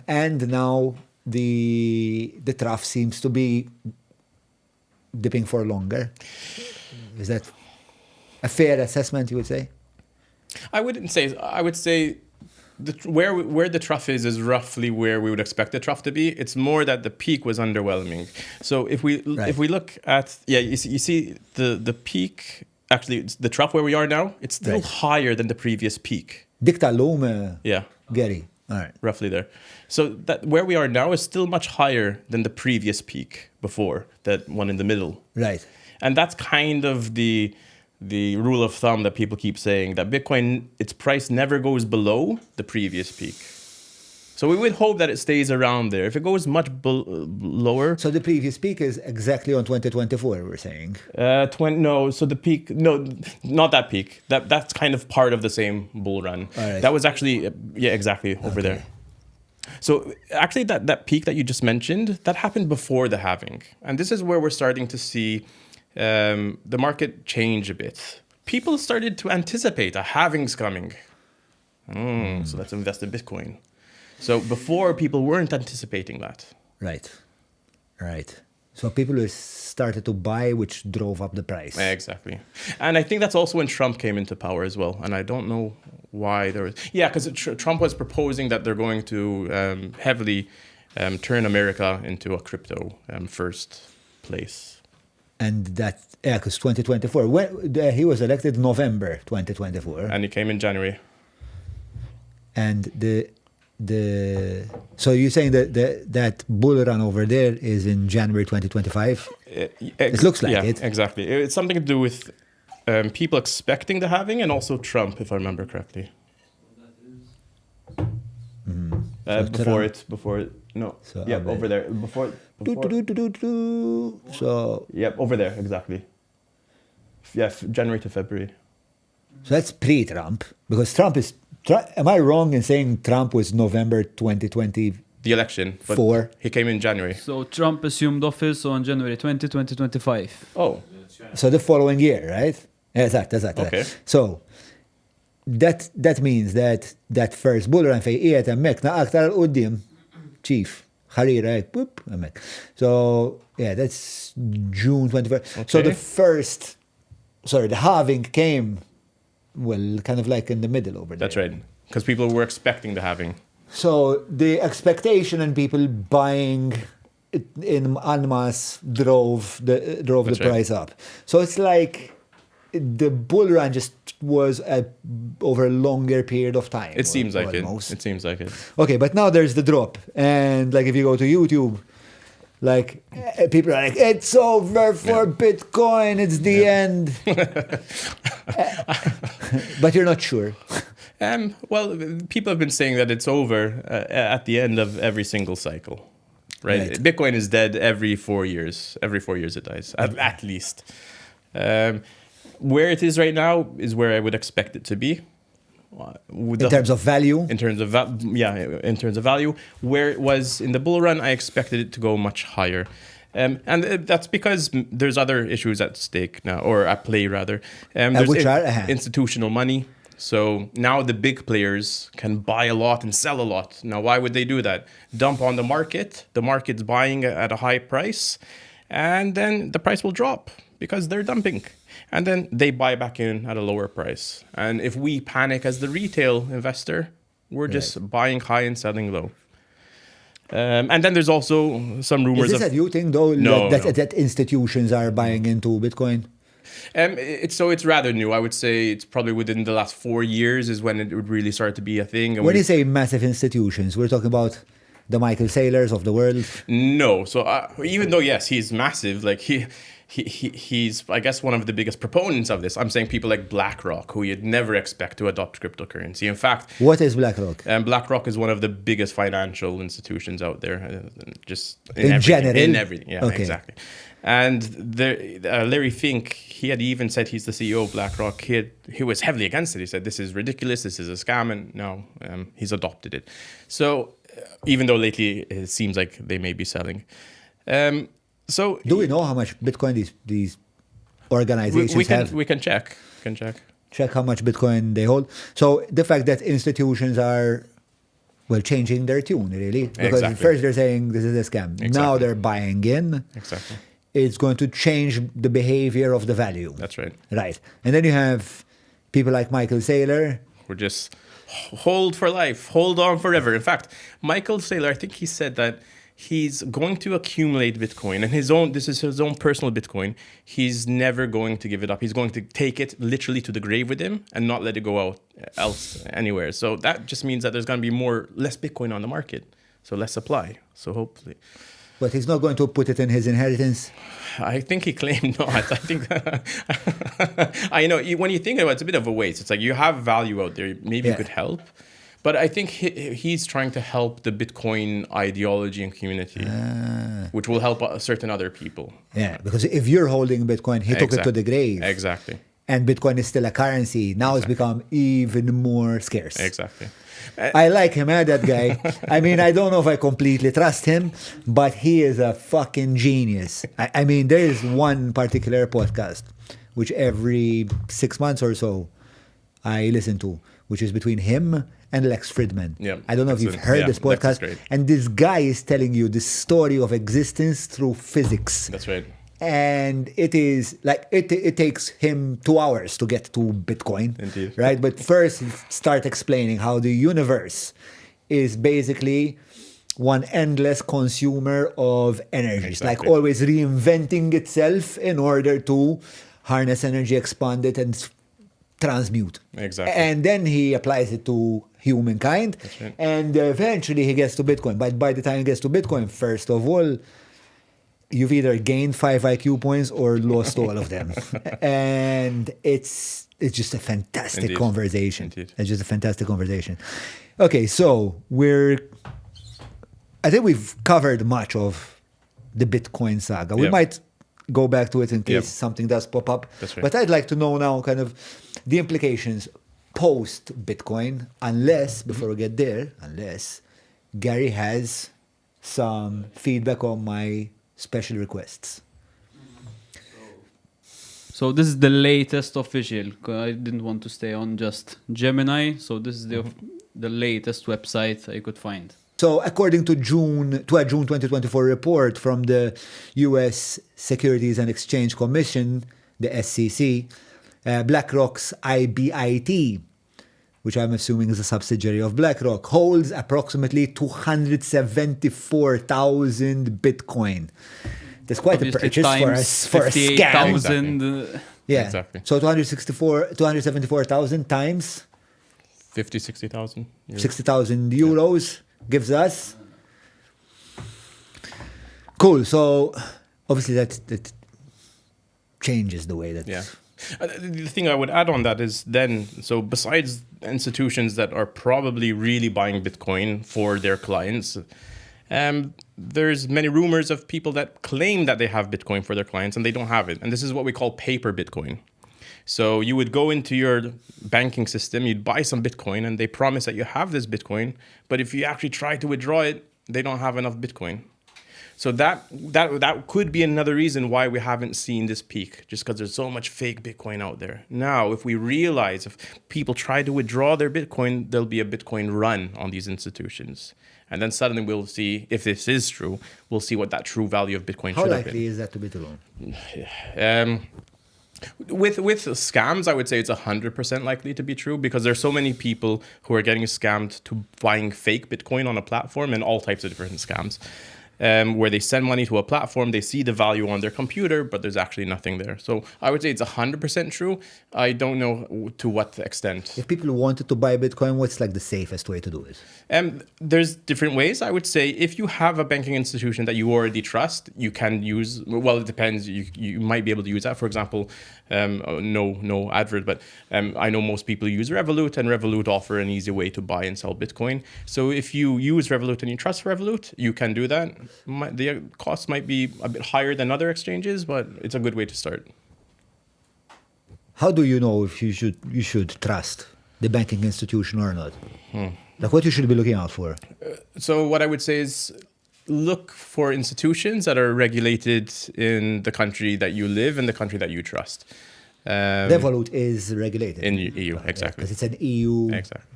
And now the trough seems to be dipping for longer. Is that a fair assessment, you would say? I wouldn't say. I would say where the trough is roughly where we would expect the trough to be. It's more that the peak was underwhelming. So if we look at you see the peak. Actually, it's the trough where we are now, it's still higher than the previous peak. Dik tal-lum, Yeah, Gary. All right. roughly there. So that where we are now is still much higher than the previous peak before, that one in the middle. Right. And that's kind of the rule of thumb that people keep saying, that Bitcoin, its price never goes below the previous peak. So we would hope that it stays around there. If it goes much lower... So the previous peak is exactly on 2024, we're saying? So the peak... No, not that peak. That's kind of part of the same bull run. Right. That was actually... Yeah, exactly, over there. So actually that peak that you just mentioned, that happened before the halving. And this is where we're starting to see the market change a bit. People started to anticipate a halving's coming. So let's invest in Bitcoin. So before, people weren't anticipating that. Right. So people started to buy, which drove up the price. Exactly. And I think that's also when Trump came into power as well. And I don't know why there was... Yeah, because Trump was proposing that they're going to heavily turn America into a crypto first place. And that, because 2024, he was elected November 2024. And he came in January. And so you're saying that bull run over there is in January 2025? It looks like it. Exactly. It's something to do with people expecting the halving, and also Trump, if I remember correctly. Before it. No. So over there. Before. So. Yep, over there, exactly. Yeah, January to February. So that's pre-Trump, because Trump is... Am I wrong in saying Trump was November 2020? The election. But he came in January. So Trump assumed office on January 20, 2025. Oh. So the following year, right? Exactly. Okay. So that means that first bull run fej qiegħed hemmhekk aktar qudiem chief. Ħarira hekk, boop, hemmhekk. So yeah, that's June 21st. Okay. So the halving came, well, kind of like in the middle over there. That's right. Because people were expecting the halving. So the expectation and people buying it in en masse drove the price up. So it's like the bull run just was over a longer period of time. It seems like almost. It seems like it. Okay, but now there's the drop. And like if you go to YouTube, like people are like, it's over for Bitcoin, it's the end. But you're not sure. Well, people have been saying that it's over at the end of every single cycle, right? Bitcoin is dead every 4 years. Every 4 years it dies, at least. Where it is right now is where I would expect it to be. In terms of value? In terms of in terms of value. Where it was in the bull run, I expected it to go much higher. And that's because there's other issues at stake now, or at play rather. Which are institutional money. So now the big players can buy a lot and sell a lot. Now, why would they do that? Dump on the market. The market's buying at a high price, and then the price will drop because they're dumping. And then they buy back in at a lower price. And if we panic as the retail investor, we're just buying high and selling low. And then there's also some rumors. Is this a new thing, though, that institutions are buying into Bitcoin? It's rather new. I would say it's probably within the last 4 years is when it would really start to be a thing. And when you say massive institutions, we're talking about the Michael Saylors of the world? No. So even though, yes, he's massive, like he's, I guess, one of the biggest proponents of this. I'm saying people like BlackRock, who you'd never expect to adopt cryptocurrency. In fact... What is BlackRock? BlackRock is one of the biggest financial institutions out there. Just in general? In everything, yeah, okay. Exactly. And Larry Fink, he had even said he's the CEO of BlackRock. He was heavily against it. He said, this is ridiculous, this is a scam, and now he's adopted it. So even though lately it seems like they may be selling. So do we know how much Bitcoin these organizations have? We can check. Check how much Bitcoin they hold. So the fact that institutions are, well, changing their tune, really. Because first they're saying this is a scam. Exactly. Now they're buying in. Exactly. It's going to change the behavior of the value. That's right. Right. And then you have people like Michael Saylor. We're just hold for life, hold on forever. In fact, Michael Saylor, I think he said that he's going to accumulate Bitcoin, and this is his own personal Bitcoin. He's never going to give it up. He's going to take it literally to the grave with him and not let it go out anywhere. So that just means that there's going to be less Bitcoin on the market, so less supply. So hopefully. But he's not going to put it in his inheritance? I think he claimed not. I think I know when you think about it, it's a bit of a waste. It's like you have value out there. Maybe you could help. But I think he's trying to help the Bitcoin ideology and community, which will help certain other people. Yeah, because if you're holding Bitcoin, he took it to the grave. Exactly. And Bitcoin is still a currency. Now it's become even more scarce. Exactly. I like him, that guy. I mean, I don't know if I completely trust him, but he is a fucking genius. I mean, there is one particular podcast, which every 6 months or so I listen to, which is between him and Lex Fridman. Yeah, I don't know if you've heard this podcast. And this guy is telling you the story of existence through physics. That's right. And it is like, it takes him 2 hours to get to Bitcoin. Indeed. Right? But first, start explaining how the universe is basically one endless consumer of energy. It's like always reinventing itself in order to harness energy, expand it, and transmute. Exactly. And then he applies it to humankind. Right. And eventually he gets to Bitcoin. But by the time he gets to Bitcoin, first of all, you've either gained 5 IQ points or lost all of them. And it's just a fantastic conversation. Indeed. It's just a fantastic conversation. Okay, so I think we've covered much of the Bitcoin saga. We might go back to it in case something does pop up. That's right. But I'd like to know now kind of the implications post-Bitcoin, before we get there, unless Gary has some feedback on my special requests. So this is the latest official. I didn't want to stay on just Gemini, so this is the latest website I could find. So according to a June 2024 report from the US Securities and Exchange Commission, the SEC, BlackRock's IBIT, which I'm assuming is a subsidiary of BlackRock, holds approximately 274,000 Bitcoin. That's quite a purchase for a scam. Yeah. Exactly. So 274,000 times 60,000 60,000 euros gives us. Cool. So obviously that changes the way that The thing I would add on that is then, so besides institutions that are probably really buying Bitcoin for their clients, there's many rumors of people that claim that they have Bitcoin for their clients and they don't have it. And this is what we call paper Bitcoin. So you would go into your banking system, you'd buy some Bitcoin, and they promise that you have this Bitcoin. But if you actually try to withdraw it, they don't have enough Bitcoin. So that could be another reason why we haven't seen this peak, just because there's so much fake Bitcoin out there. Now, if we realize if people try to withdraw their Bitcoin, there'll be a Bitcoin run on these institutions. And then suddenly we'll see, if this is true, we'll see what that true value of Bitcoin How should have been. likely is that to be true? With scams, I would say it's 100% likely to be true, because there's so many people who are getting scammed to buying fake Bitcoin on a platform, and all types of different scams. Where they send money to a platform, they see the value on their computer, but there's actually nothing there. So I would say it's 100% true. I don't know to what extent. If people wanted to buy Bitcoin, what's like the safest way to do it? There's different ways. I would say if you have a banking institution that you already trust, you can use, well, it depends. You might be able to use that. For example, no advert, but I know most people use Revolut, and Revolut offer an easy way to buy and sell Bitcoin. So if you use Revolut and you trust Revolut, you can do that. The cost might be a bit higher than other exchanges, but it's a good way to start. How do you know if you should trust the banking institution or not? Like what you should be looking out for? So what I would say is look for institutions that are regulated in the country that you live, in the country that you trust. Revolut is regulated in EU, exactly. Because it's an EU exactly.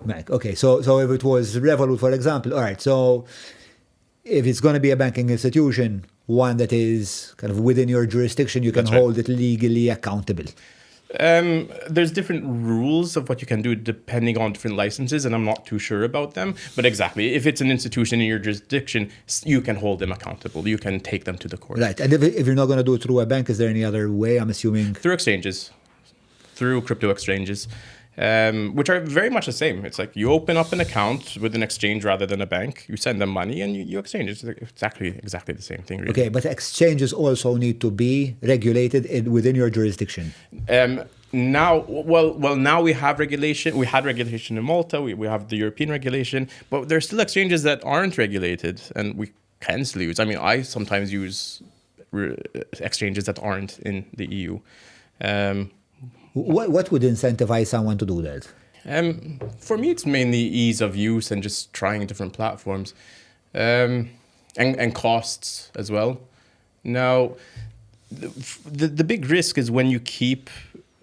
bank. Okay, so if it was Revolut, for example, all right. So if it's going to be a banking institution, one that is kind of within your jurisdiction, you can hold it legally accountable. There's different rules of what you can do depending on different licenses, and I'm not too sure about them. But exactly, if it's an institution in your jurisdiction, you can hold them accountable. You can take them to the court. Right. And if you're not going to do it through a bank, is there any other way, I'm assuming? Through exchanges, through crypto exchanges. Which are very much the same. It's like you open up an account with an exchange rather than a bank. You send them money and you exchange. It's exactly the same thing. Really. Okay, but exchanges also need to be regulated within your jurisdiction. Now we have regulation. We had regulation in Malta. We have the European regulation, but there's still exchanges that aren't regulated, and we can still use. I mean, I sometimes use exchanges that aren't in the EU. What would incentivize someone to do that? For me, it's mainly ease of use and just trying different platforms, and costs as well. Now, the big risk is when you keep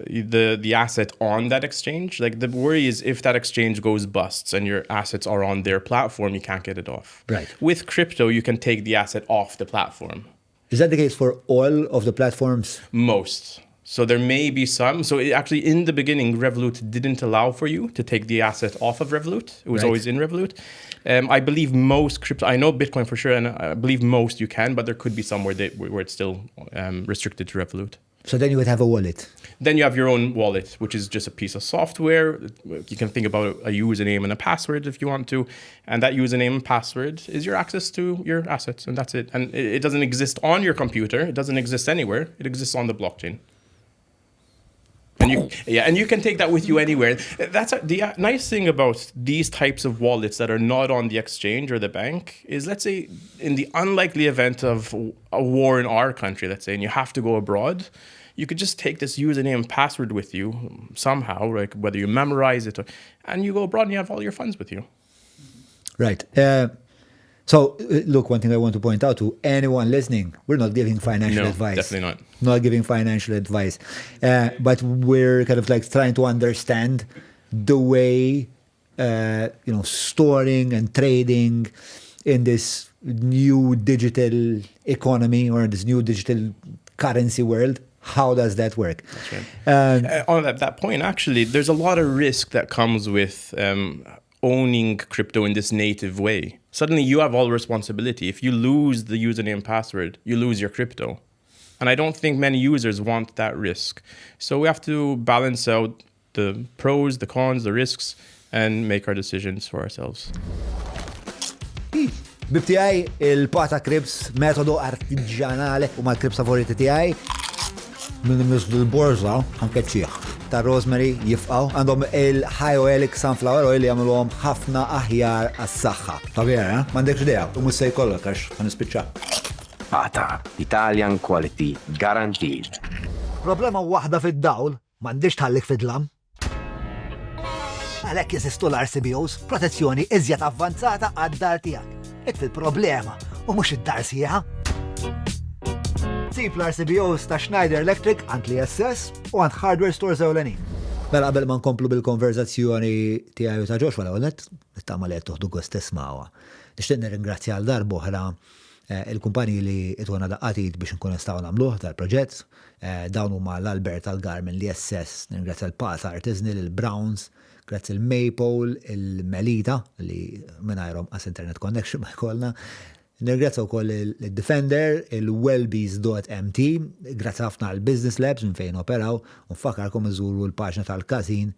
the asset on that exchange. Like the worry is if that exchange goes busts and your assets are on their platform, you can't get it off. Right. With crypto, you can take the asset off the platform. Is that the case for all of the platforms? Most. So there may be some. So actually, in the beginning, Revolut didn't allow for you to take the asset off of Revolut. It was always in Revolut. I believe most crypto, I know Bitcoin for sure, and I believe most you can, but there could be some where it's still restricted to Revolut. So then you would have a wallet. Then you have your own wallet, which is just a piece of software. You can think about a username and a password if you want to. And that username and password is your access to your assets, and that's it. And it doesn't exist on your computer. It doesn't exist anywhere. It exists on the blockchain. And you can take that with you anywhere. That's the nice thing about these types of wallets that are not on the exchange or the bank is, let's say, in the unlikely event of a war in our country, let's say, and you have to go abroad, you could just take this username and password with you somehow, like whether you memorize it, and you go abroad and you have all your funds with you. Right. So, look, one thing I want to point out to anyone listening, we're not giving financial advice. Definitely not. Not giving financial advice. But we're kind of like trying to understand the way, storing and trading in this new digital economy or this new digital currency world. How does that work? That's right. On that point, actually, there's a lot of risk that comes with owning crypto in this native way. Suddenly you have all responsibility. If you lose the username and password, you lose your crypto. And I don't think many users want that risk. So we have to balance out the pros, the cons, the risks, and make our decisions for ourselves. Bib tiegħi il-pata Crips metodu artiġjanali u mal-Crips favoriti tiegħi. minn l-borza, anke ċieħ. Ta' rosemary jifqaw, għandhom il-hyoelic sunflower oil li jagħmluhom ħafna aħjar għas-saħħa. Ta' vera, m'għandekx idea, u mhux se jkollok għax ħanispiċċa. Pata, Italian quality, guaranteed. Problema waħda fid-dawl, m'għandix tħallik fid-dlam. Għalhekk jeżistu l-RCBOs, protezzjoni iżjed avvanzata għad-dar tiegħek. Ikfil problema u mhux id-dar sieħa. Sib l-RCBOs ta' Schneider Electric għand li SS u għand hardware stores ewlenin. Mela qabel ma nkomplu bil-konverżazzjoni tiegħi u ta' Joshua l-ewwel nittama li qed toħdu gost tismawha. Nixtieq nirringrazzja għal darba oħra il-kumpaniji li itwana daqqatit biex nkun nistgħu nagħmluh tal-proġett. Dawn huma l-Albert tal-Garmin li SS, nirringrazzja l-Pat Artisanal, il-Browns, grazzi il-Maple, il-Melita li minnajrom as internet connection ma jkollna. Nirgrazza wkoll il-Defender, il-wellbees.mt, grazzi ħafna għal-Business Labs minn fejn operaw, u nfakkarkom iżuru l-paġna tal-Kazin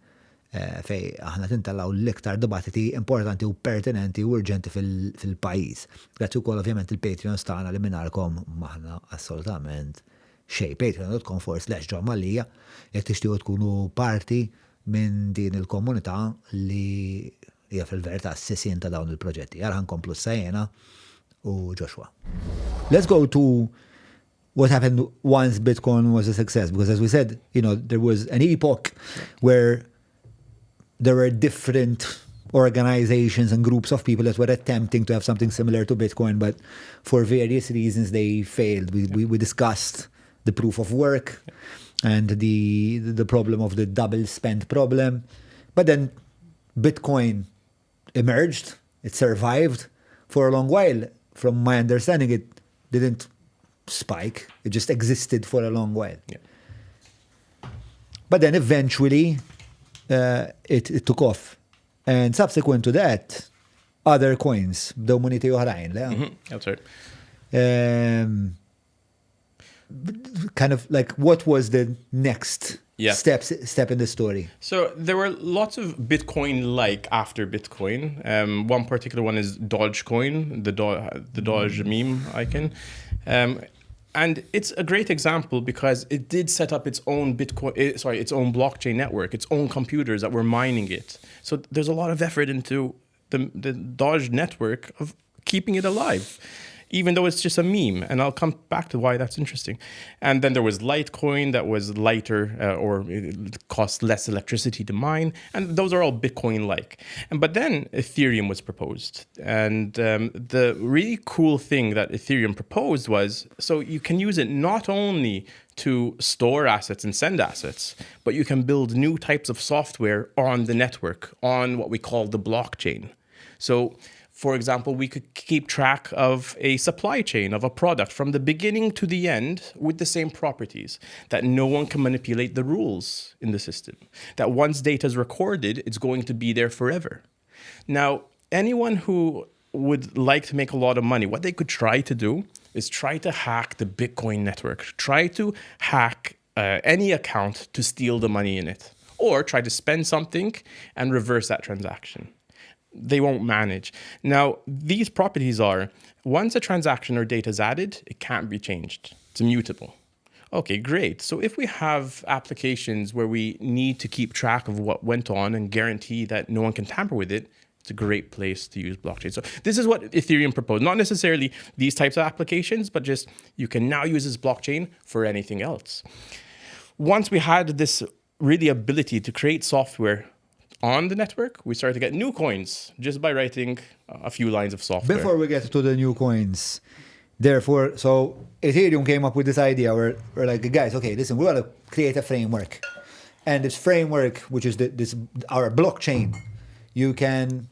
fej aħna tintallaw l-iktar dibattiti importanti u pertinenti u urġenti fil-pajjiż. Grazzi wkoll ovvjament il-Patreon stana li minnarkom maħna assolutament xej. Patreon.com/ġommalija jekk tixtiequ tkunu parti minn din il-komunità li hija fil-verità s-sisien ta' dawn il-proġetti. Għara ħankomplu s-sajjena u Joshua. Let's go to what happened once Bitcoin was a success, because as we said, there was an epoch where there were different organizations and groups of people that were attempting to have something similar to Bitcoin, but for various reasons they failed. We discussed the proof of work and the problem of the double spend problem. But then Bitcoin emerged, it survived for a long while. From my understanding, it didn't spike. It just existed for a long while. Yeah. But then eventually it took off. And subsequent to that, other coins, bdew muniti oħrajn. That's right. Kind of like, what was the next step in the story? So there were lots of Bitcoin-like after Bitcoin. One particular one is Dogecoin, the Doge meme icon. And it's a great example because it did set up its own its own blockchain network, its own computers that were mining it. So there's a lot of effort into the Doge network of keeping it alive, even though it's just a meme. And I'll come back to why that's interesting. And then there was Litecoin that was lighter or it cost less electricity to mine. And those are all Bitcoin-like. But then Ethereum was proposed. And the really cool thing that Ethereum proposed was, so you can use it not only to store assets and send assets, but you can build new types of software on the network, on what we call the blockchain. So, for example, we could keep track of a supply chain of a product from the beginning to the end with the same properties, that no one can manipulate the rules in the system, that once data is recorded, it's going to be there forever. Now, anyone who would like to make a lot of money, what they could try to do is try to hack the Bitcoin network, try to hack any account to steal the money in it, or try to spend something and reverse that transaction. They won't manage. Now, these properties are, once a transaction or data is added, it can't be changed. It's immutable. Okay, great. So if we have applications where we need to keep track of what went on and guarantee that no one can tamper with it, it's a great place to use blockchain. So this is what Ethereum proposed. Not necessarily these types of applications, but just you can now use this blockchain for anything else. Once we had this really ability to create software on the network, we started to get new coins just by writing a few lines of software. Before we get to the new coins, therefore, so Ethereum came up with this idea where we're like, guys, okay, listen, we're going to create a framework. And this framework, which is our blockchain, you can,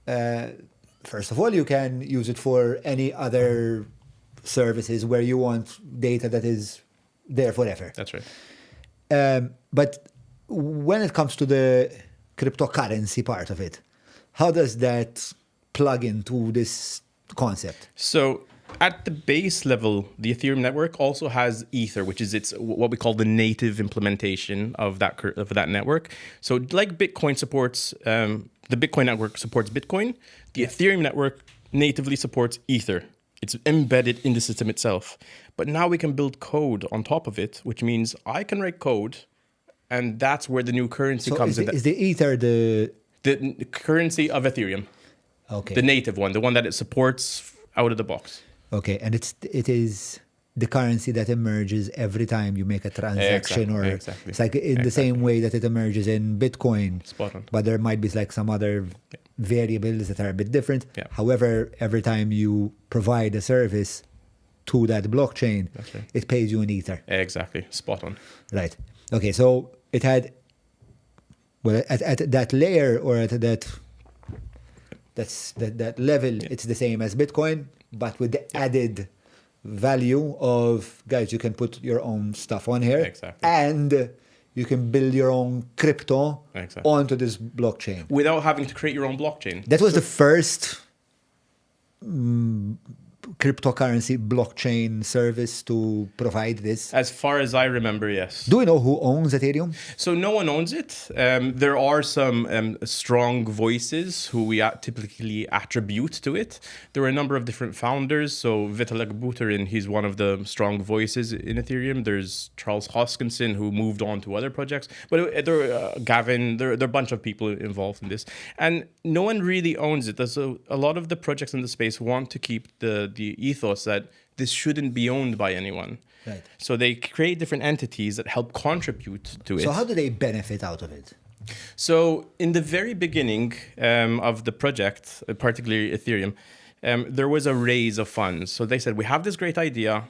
first of all, you can use it for any other services where you want data that is there forever. That's right. But when it comes to the cryptocurrency part of it, how does that plug into this concept? So at the base level, the Ethereum network also has Ether, which is its what we call the native implementation of that network. So like Bitcoin supports, the Bitcoin network supports Bitcoin, the Ethereum network natively supports Ether. It's embedded in the system itself. But now we can build code on top of it, which means I can write code, and that's where the new currency comes in. Is the Ether the currency of Ethereum? Okay. The native one, the one that it supports out of the box. Okay, and it is the currency that emerges every time you make a transaction, Exactly. It's like in the same way that it emerges in Bitcoin. Spot on. But there might be like some other variables that are a bit different. Yeah. However, every time you provide a service to that blockchain, right. it pays you in Ether. Exactly, spot on. Right. Okay, so it had, well, at that layer or at that level, it's the same as Bitcoin, but with the added value of, guys, you can put your own stuff on here. Exactly. And you can build your own crypto onto this blockchain. Without having to create your own blockchain. That was the first cryptocurrency blockchain service to provide this. As far as I remember, yes. Do we know who owns Ethereum? So no one owns it. There are some strong voices who we typically attribute to it. There were a number of different founders. So Vitalik Buterin, he's one of the strong voices in Ethereum. There's Charles Hoskinson, who moved on to other projects. But Gavin, there are a bunch of people involved in this. And no one really owns it. So a lot of the projects in the space want to keep the ethos that this shouldn't be owned by anyone. Right. So they create different entities that help contribute to it. So how do they benefit out of it? So in the very beginning of the project, particularly Ethereum, there was a raise of funds. So they said, we have this great idea,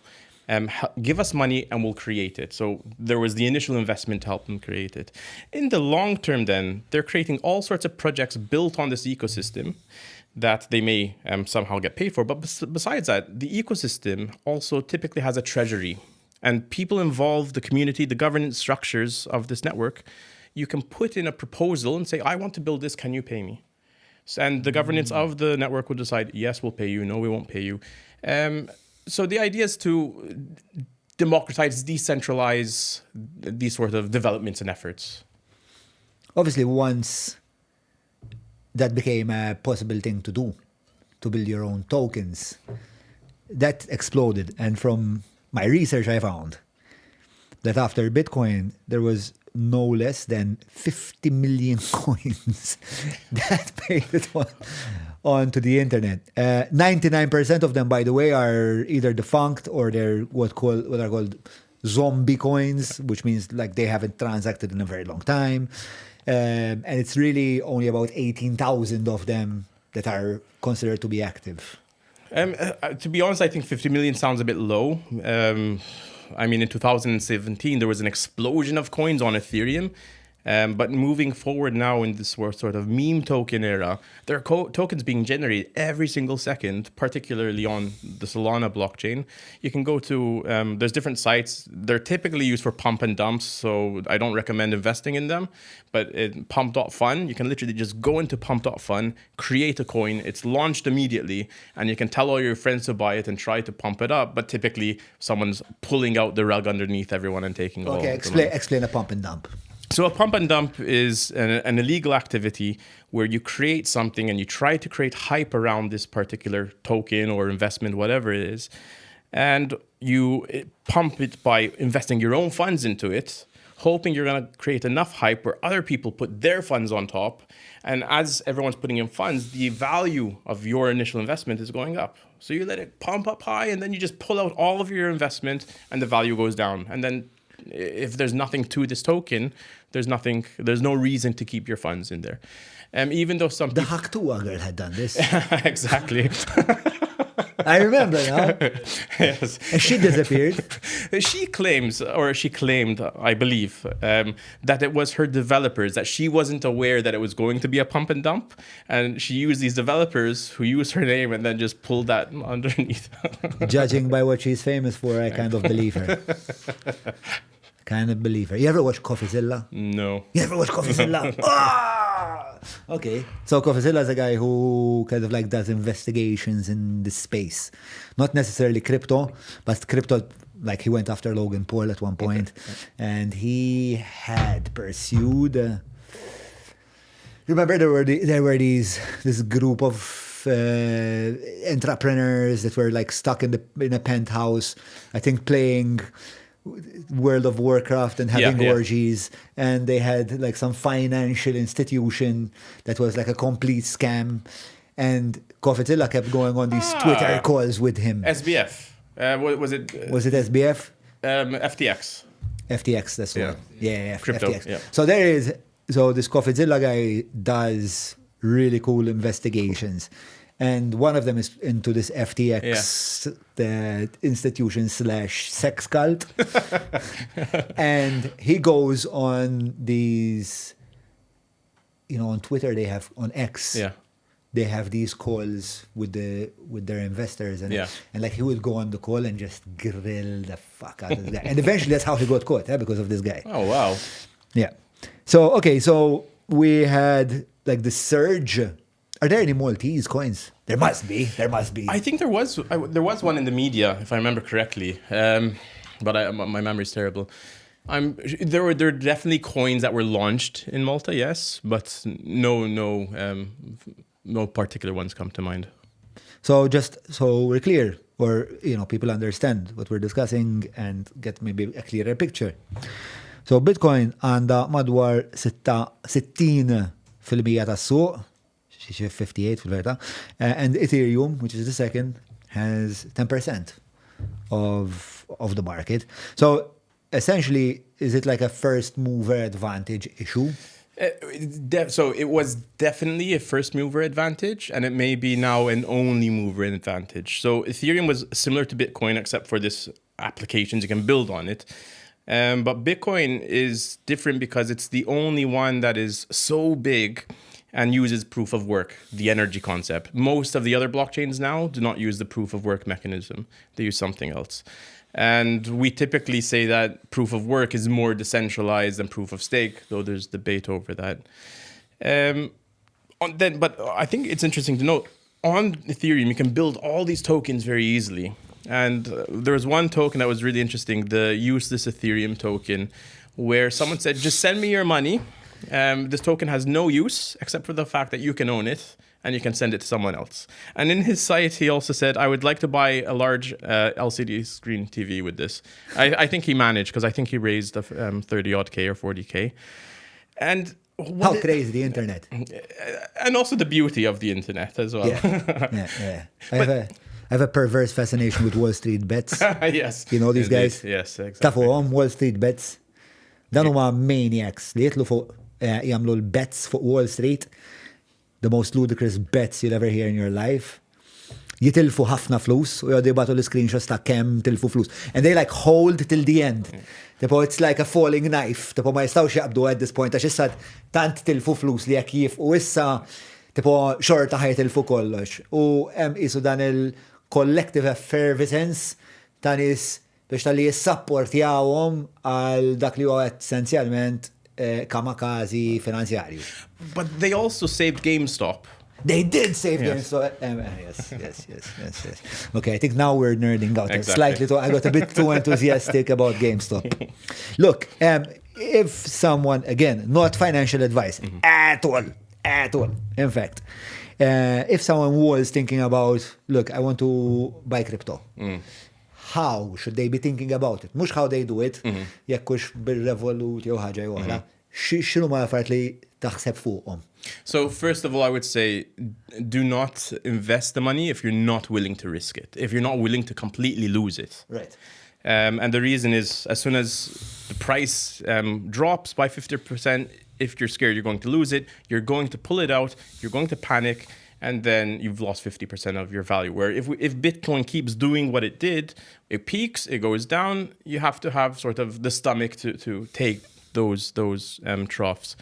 give us money and we'll create it. So there was the initial investment to help them create it. In the long term then, they're creating all sorts of projects built on this ecosystem that they may somehow get paid for. But besides that, the ecosystem also typically has a treasury. And people involved, the community, the governance structures of this network, you can put in a proposal and say, I want to build this, can you pay me? And the governance of the network will decide, yes, we'll pay you, no, we won't pay you. So the idea is to democratize, decentralize these sort of developments and efforts. Obviously, once that became a possible thing to do, to build your own tokens, that exploded. And from my research, I found that after Bitcoin, there was no less than 50 million coins that paid it onto the internet. 99% of them, by the way, are either defunct or they're what are called zombie coins, which means like they haven't transacted in a very long time. And it's really only about 18,000 of them that are considered to be active. To be honest, I think 50 million sounds a bit low. I mean, in 2017, there was an explosion of coins on Ethereum. But moving forward now in this sort of meme token era, there are tokens being generated every single second, particularly on the Solana blockchain. You can go to, there's different sites. They're typically used for pump and dumps, so I don't recommend investing in them. But pump.fun, you can literally just go into pump.fun, create a coin, it's launched immediately, and you can tell all your friends to buy it and try to pump it up. But typically, someone's pulling out the rug underneath everyone and taking all. Okay, explain a pump and dump. So a pump and dump is an illegal activity where you create something and you try to create hype around this particular token or investment, whatever it is, and you pump it by investing your own funds into it, hoping you're going to create enough hype where other people put their funds on top. And as everyone's putting in funds, the value of your initial investment is going up. So you let it pump up high and then you just pull out all of your investment and the value goes down. And then if there's nothing to this token, there's no reason to keep your funds in there. Even though some people... The Haktua girl had done this. Exactly. I remember now. Yes. And she disappeared. She claimed, I believe, that it was her developers, that she wasn't aware that it was going to be a pump and dump. And she used these developers who used her name and then just pulled that underneath. Judging by what she's famous for, I kind of believe her. You ever watch CoffeeZilla? No. You ever watch CoffeeZilla? Ah! Okay. So CoffeeZilla is a guy who kind of like does investigations in this space. Not necessarily crypto, but crypto, like he went after Logan Paul at one point. And he had pursued... remember there were this group of entrepreneurs that were like stuck in a penthouse, I think playing World of Warcraft and having orgies, and they had like some financial institution that was like a complete scam, and Kofitilla kept going on these Twitter calls with him. SBF. Was it? Was it SBF? FTX. FTX, that's the one. Yeah, Crypto, FTX. yeah. So this Kofitilla guy does really cool investigations. And one of them is into this FTX the institution / sex cult. And he goes on these, on Twitter they have, on X, they have these calls with their investors. And like he will go on the call and just grill the fuck out of this guy. And eventually that's how he got caught, because of this guy. Oh, wow. Yeah. So we had like the surge. Are there any Maltese coins? There must be. I think there was one in the media, if I remember correctly. But my memory's terrible. There were definitely coins that were launched in Malta, yes, but no particular ones come to mind. So just so we're clear, or people understand what we're discussing and get maybe a clearer picture. So Bitcoin għandha madwar 60% tas-suq, 58 fil-verità, and Ethereum, which is the second, has 10% of the market. So essentially, is it like a first mover advantage issue? So it was definitely a first mover advantage, and it may be now an only mover advantage. So Ethereum was similar to Bitcoin, except for this applications you can build on it. But Bitcoin is different because it's the only one that is so big and uses proof of work, the energy concept. Most of the other blockchains now do not use the proof of work mechanism. They use something else. And we typically say that proof of work is more decentralized than proof of stake, though there's debate over that. But I think it's interesting to note, on Ethereum, you can build all these tokens very easily. And there was one token that was really interesting, the useless Ethereum token, where someone said, just send me your money. This token has no use except for the fact that you can own it and you can send it to someone else. And in his site, he also said, I would like to buy a large LCD screen TV with this. I think he managed, because I think he raised 30 odd K or 40K. And how crazy the internet. And also the beauty of the internet as well. Yeah. I have a perverse fascination with Wall Street bets. Yes. You know these guys? Yes, exactly. Tagħhom Wall Street bets. Dan huma maniacs li jitlu fuq jagħmlu l-bets fuq Wall Street. The most ludicrous bets you'll ever hear in your life. Jitilfu ħafna flus u jgħadu jibatu l-screenshots ta' kemm tilfu flus. And they like hold till the end. Tipo, it's like a falling knife. Tipo, ma jistawx jaqbdu at this point. Għax issa tant tilfu flus li jekk jifqu issa tipo xorta ħajtilfu kollox. U hemm isu dan il-collective effervescence ta' nies biex tal-li jissapportjawhom għal dak li huwa essenzjalment kamakazi finanzjarju. But they also saved GameStop. They did save GameStop. Yes. Okay, I think now we're nerding out. Exactly. I got a bit too enthusiastic about GameStop. Look, if someone, again, not financial advice at all. In fact, if someone was thinking about, look, I want to buy crypto. How should they be thinking about it? Mux how they do it, jekkux bil-revolut jew ħaġa jew oħra. X'inhu ma l-affarijiet li taħseb fuqhom? So first of all, I would say, do not invest the money if you're not willing to risk it. If you're not willing to completely lose it. Right. And the reason is, as soon as the price drops by 50%, if you're scared you're going to lose it, you're going to pull it out, you're going to panic, and then you've lost 50% of your value. Where if Bitcoin keeps doing what it did, it peaks, it goes down, you have to have sort of the stomach to take those troughs.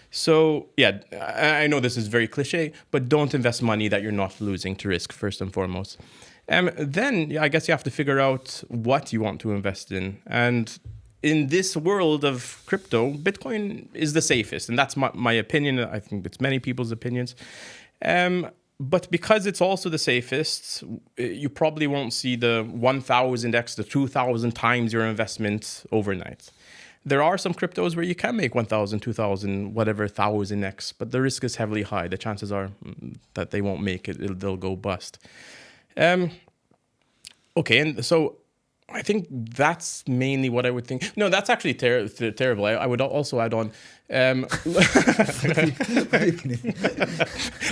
So, yeah, I know this is very cliche, but don't invest money that you're not losing to risk, first and foremost. Then I guess you have to figure out what you want to invest in. And in this world of crypto, Bitcoin is the safest. And that's my opinion. I think it's many people's opinions. But because it's also the safest, you probably won't see the 1,000x, the 2,000 times your investment overnight. there are some cryptos where you can make 1,000, 2,000, whatever, 1,000x, but the risk is heavily high. The chances are that they won't make it. They'll go bust. Okay, and so I think that's mainly what I would think. No, that's actually terrible. I would also add on,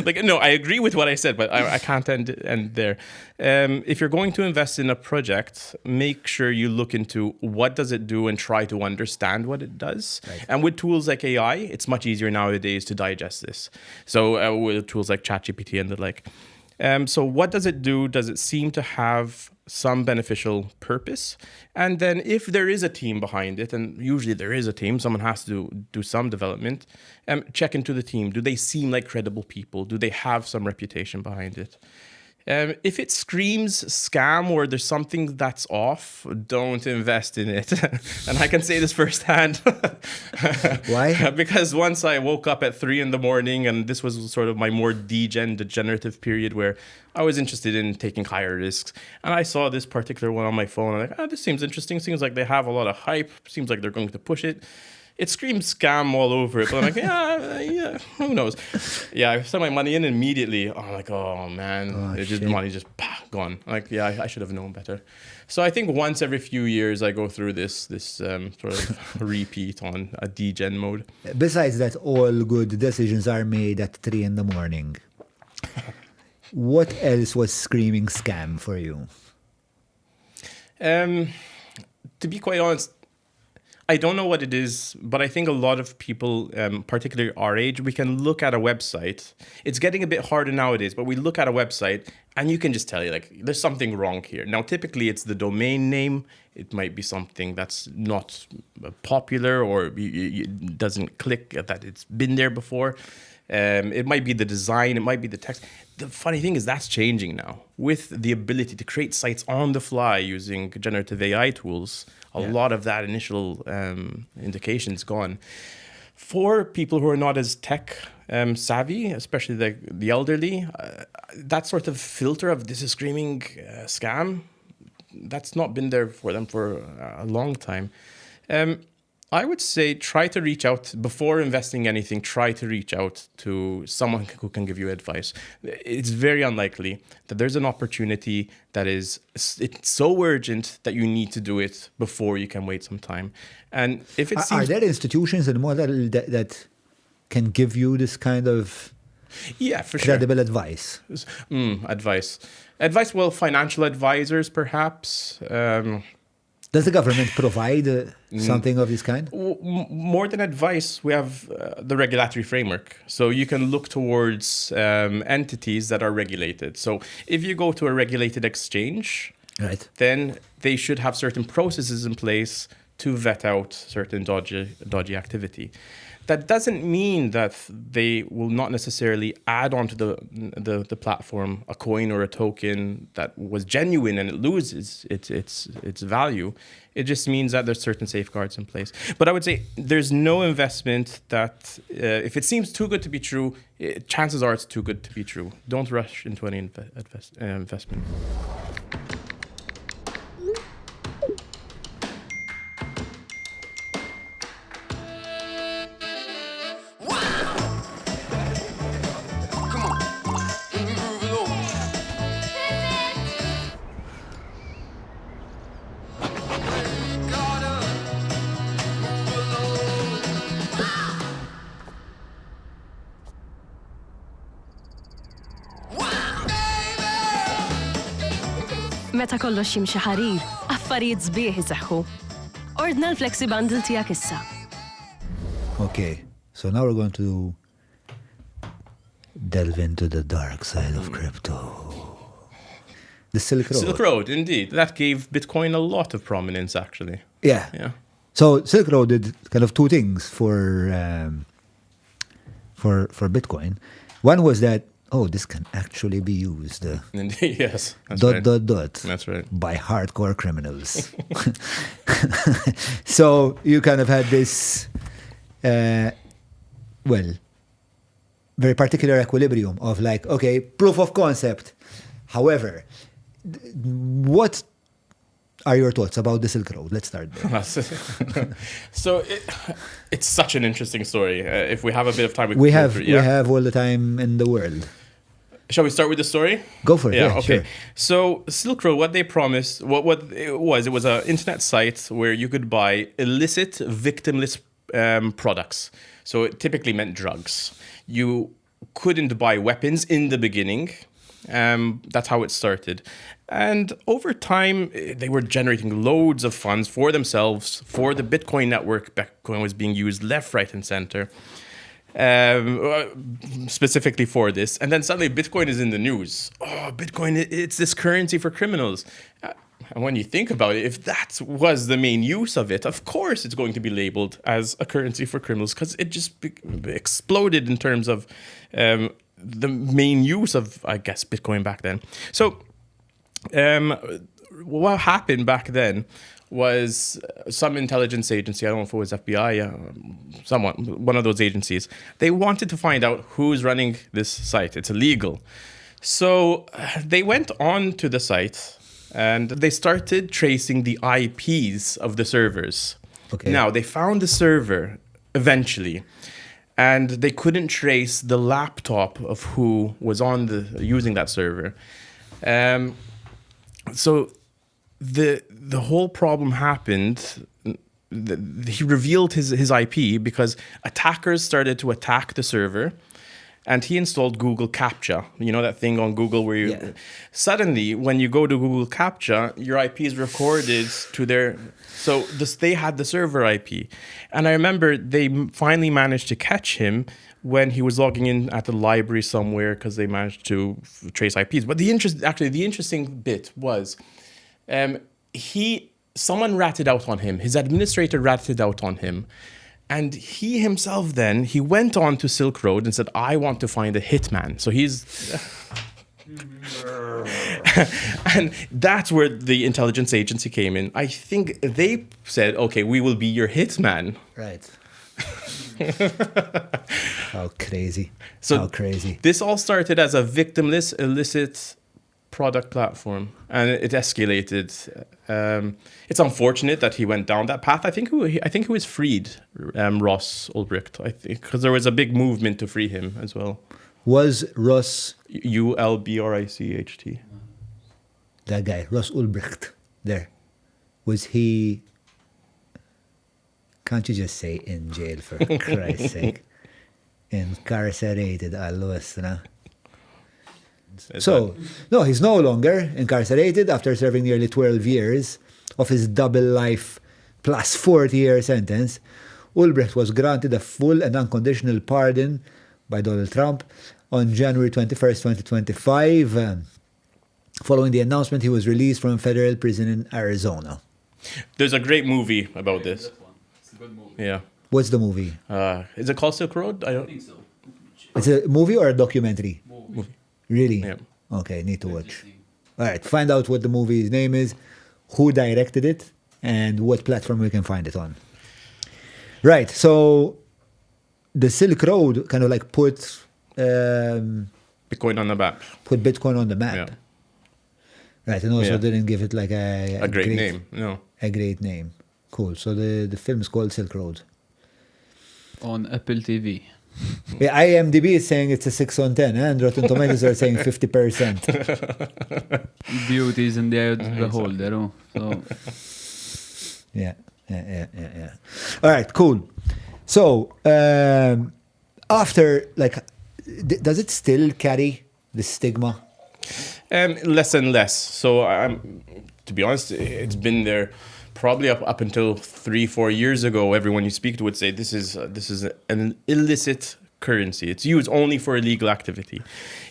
like, no, I agree with what I said, but I can't end there. If you're going to invest in a project, make sure you look into what does it do and try to understand what it does. Right. And with tools like AI, it's much easier nowadays to digest this. So with tools like ChatGPT and the like. So what does it do? Does it seem to have some beneficial purpose? And then if there is a team behind it, and usually there is a team, someone has to do some development, check into the team. Do they seem like credible people? Do they have some reputation behind it? If it screams scam or there's something that's off, don't invest in it. And I can say this firsthand. Why? Because once I woke up at 3 a.m, and this was sort of my more degenerative period where I was interested in taking higher risks. And I saw this particular one on my phone. I'm like, this seems interesting. Seems like they have a lot of hype. Seems like they're going to push it. It screams scam all over it, but I'm like, yeah, who knows? Yeah, I sent my money in immediately. I'm like, oh man, money just gone. Like, yeah, I should have known better. So I think once every few years I go through this sort of repeat on a degen mode. Besides that, all good decisions are made at 3 a.m. What else was screaming scam for you? To be quite honest, I don't know what it is, but I think a lot of people, particularly our age, we can look at a website. It's getting a bit harder nowadays, but we look at a website and you can just tell you, like, there's something wrong here. Now, typically it's the domain name. It might be something that's not popular or it doesn't click that it's been there before. It might be the design, it might be the text. The funny thing is that's changing now. With the ability to create sites on the fly using generative AI tools, a lot of that initial indication is gone. For people who are not as tech savvy, especially the elderly, that sort of filter of this is screaming scam, that's not been there for them for a long time. I would say try to reach out before investing anything. Try to reach out to someone who can give you advice. It's very unlikely that there's an opportunity that it's so urgent that you need to do it before you can wait some time. And if it seems, are there institutions and more that can give you this kind of credible advice? Advice. Well, financial advisors, perhaps. Does the government provide something of this kind? More than advice, we have the regulatory framework. So you can look towards entities that are regulated. So if you go to a regulated exchange, right, then they should have certain processes in place to vet out certain dodgy activity. That doesn't mean that they will not necessarily add onto the platform a coin or a token that was genuine and it loses its value. It just means that there's certain safeguards in place. But I would say there's no investment that, if it seems too good to be true, chances are it's too good to be true. Don't rush into any investment. Meta kollox jimxi ħarir, affarijiet sbieħ iseħħu. Ordna l-Flexi Bundle tiegħek issa. Okay, so now we're going to delve into the dark side of crypto. The Silk Road. Silk Road, indeed. That gave Bitcoin a lot of prominence, actually. Yeah. So Silk Road did kind of two things for Bitcoin. One was that, this can actually be used. Yes. That's right. By hardcore criminals. So you kind of had this, very particular equilibrium of like, okay, proof of concept. However, what are your thoughts about the Silk Road? Let's start there. So it's such an interesting story. If we have a bit of time, We can go have through it, yeah? we have all the time in the world. Shall we start with the story? Go for it. Yeah, okay. sure. So Silk Road, what they promised, what it was an internet site where you could buy illicit, victimless products. So it typically meant drugs. You couldn't buy weapons in the beginning. That's how it started. And over time, they were generating loads of funds for themselves, for the Bitcoin network. Bitcoin was being used left, right, and center. Specifically for this, and then suddenly Bitcoin is in the news. Oh, Bitcoin, it's this currency for criminals. And when you think about it, if that was the main use of it, of course it's going to be labeled as a currency for criminals, because it just exploded in terms of the main use of, I guess, Bitcoin back then. So what happened back then was some intelligence agency, I don't know if it was FBI, one of those agencies, they wanted to find out who's running this site. It's illegal. So they went on to the site and they started tracing the IPs of the servers. Okay. Now, they found the server eventually, and they couldn't trace the laptop of who was using that server. So the whole problem happened. He revealed his IP because attackers started to attack the server, and he installed Google CAPTCHA. You know that thing on Google where you suddenly, when you go to Google CAPTCHA, your IP is recorded to their. So they had the server IP, and I remember they finally managed to catch him when he was logging in at the library somewhere because they managed to trace IPs. But the interesting bit was. Someone ratted out on him. His administrator ratted out on him. And he himself then, he went on to Silk Road and said, I want to find a hitman. So he's... and that's where the intelligence agency came in. I think they said, okay, we will be your hitman. Right. How crazy. So How crazy. This all started as a victimless, illicit product platform, and it escalated. It's unfortunate that he went down that path. I think he was freed, Ross Ulbricht. I think because there was a big movement to free him as well. Was Ross Ulbricht? That guy, Ross Ulbricht, there, was he? Can't you just say in jail for Christ's sake? Incarcerated, Al-Lusra. So, no, he's no longer incarcerated after serving nearly 12 years of his double life plus 40-year sentence. Ulbricht was granted a full and unconditional pardon by Donald Trump on January 21st, 2025. Following the announcement, he was released from federal prison in Arizona. There's a great movie about this. It's a good movie. Yeah. What's the movie? Is it called Silk Road? I think so. It's a movie or a documentary? Movie. Really? Yeah. Okay, need to watch. All right, find out what the movie's name is, who directed it, and what platform we can find it on. Right, so the Silk Road kind of like put Bitcoin on the map. Put Bitcoin on the map. Yeah. Right, and also didn't give it like a great name. No. A great name. Cool. So the film is called Silk Road. On Apple TV. Yeah, IMDb is saying it's a 6 on 10, and Rotten Tomatoes are saying 50%. Beauty is in the eye of the beholder. Oh. So. Yeah. All right, cool. So, after, like, does it still carry the stigma? Less and less. So, to be honest, it's been there probably up until 3-4 years ago. Everyone you speak to would say this is an illicit currency. It's used only for illegal activity.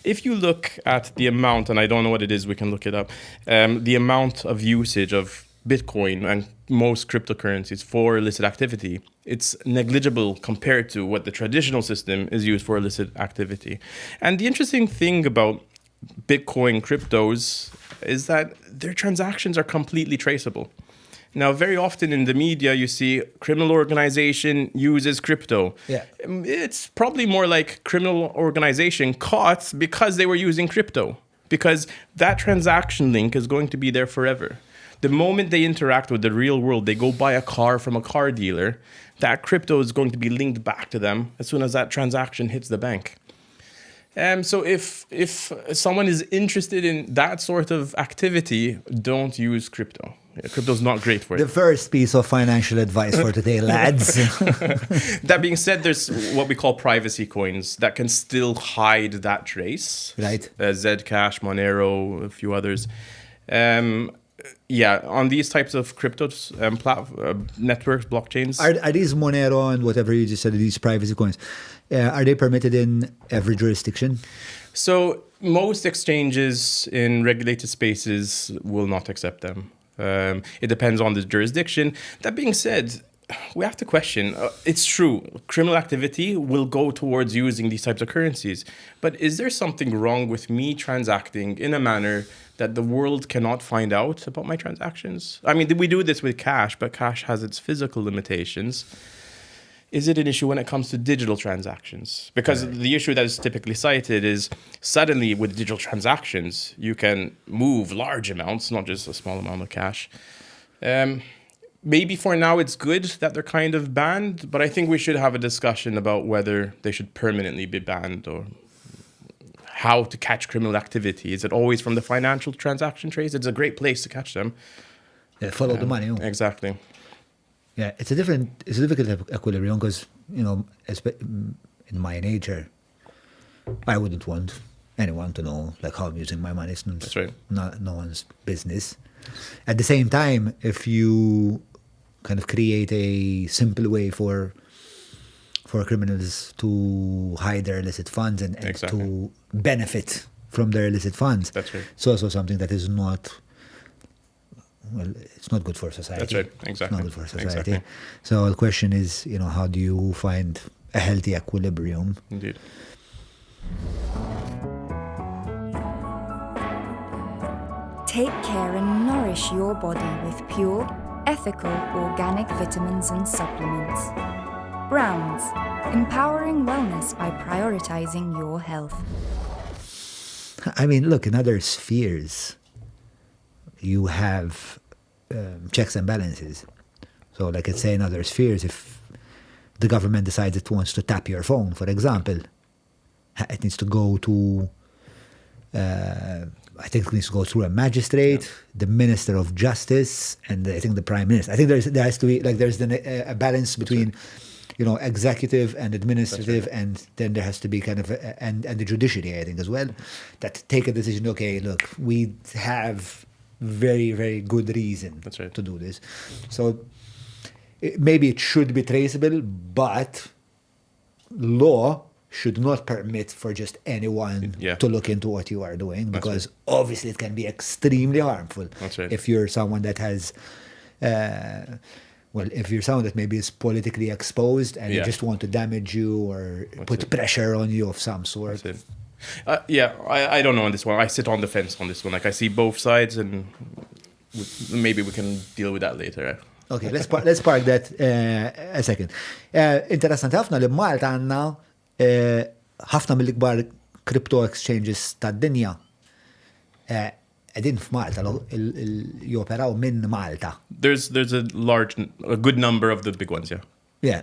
If you look at the amount, and I don't know what it is, we can look it up, the amount of usage of Bitcoin and most cryptocurrencies for illicit activity, it's negligible compared to what the traditional system is used for illicit activity. And the interesting thing about Bitcoin cryptos is that their transactions are completely traceable. Now, very often in the media, you see criminal organization uses crypto. Yeah. It's probably more like criminal organization caught because they were using crypto. because that transaction link is going to be there forever. The moment they interact with the real world, they go buy a car from a car dealer, that crypto is going to be linked back to them as soon as that transaction hits the bank. So if someone is interested in that sort of activity, don't use crypto. Crypto's not great for it. The first piece of financial advice for today, lads. That being said, there's what we call privacy coins that can still hide that trace. Right. Zcash, Monero, a few others. On these types of crypto networks, blockchains. Are these Monero and whatever you just said, these privacy coins, are they permitted in every jurisdiction? So most exchanges in regulated spaces will not accept them. It depends on the jurisdiction. That being said, we have to question, it's true, criminal activity will go towards using these types of currencies. But is there something wrong with me transacting in a manner that the world cannot find out about my transactions? I mean, we do this with cash, but cash has its physical limitations. Is it an issue when it comes to digital transactions? Because the issue that is typically cited is suddenly with digital transactions, you can move large amounts, not just a small amount of cash. Maybe for now it's good that they're kind of banned, but I think we should have a discussion about whether they should permanently be banned or how to catch criminal activity. Is it always from the financial transaction trace? It's a great place to catch them. Yeah, follow the money. Exactly. Yeah, it's a difficult equilibrium because, in my nature, I wouldn't want anyone to know how I'm using my money. It's That's right. no one's business. At the same time, if you kind of create a simple way for criminals to hide their illicit funds and Exactly. to benefit from their illicit funds, That's right. it's also something that is not... Well, it's not good for society. That's right. Exactly. It's not good for society. Exactly. So the question is, how do you find a healthy equilibrium? Indeed. Take care and nourish your body with pure, ethical, organic vitamins and supplements. Browns, empowering wellness by prioritizing your health. I mean, look, in other spheres, you have checks and balances. So like let's say in other spheres, if the government decides it wants to tap your phone, for example, it needs to go to, I think it needs to go through a magistrate, the Minister of Justice, and I think the Prime Minister. I think there has to be, there's a balance between, executive and administrative, and then there has to be kind of, and the judiciary, I think, as well, that take a decision, okay, look, we have very, very good reason to do this. So maybe it should be traceable, but law should not permit for just anyone to look into what you are doing, because obviously it can be extremely harmful. If you're someone that has, if you're someone that maybe is politically exposed and they just want to damage you or put pressure on you of some sort. I don't know on this one. I sit on the fence on this one. I see both sides, and maybe we can deal with that later. Okay, let's park that a second. Interessanti ħafna li Malta għandna ħafna mill-ikbar crypto exchanges tad-dinja qegħdin f'Malta, joperaw minn Malta. There's a good number of the big ones, Yeah.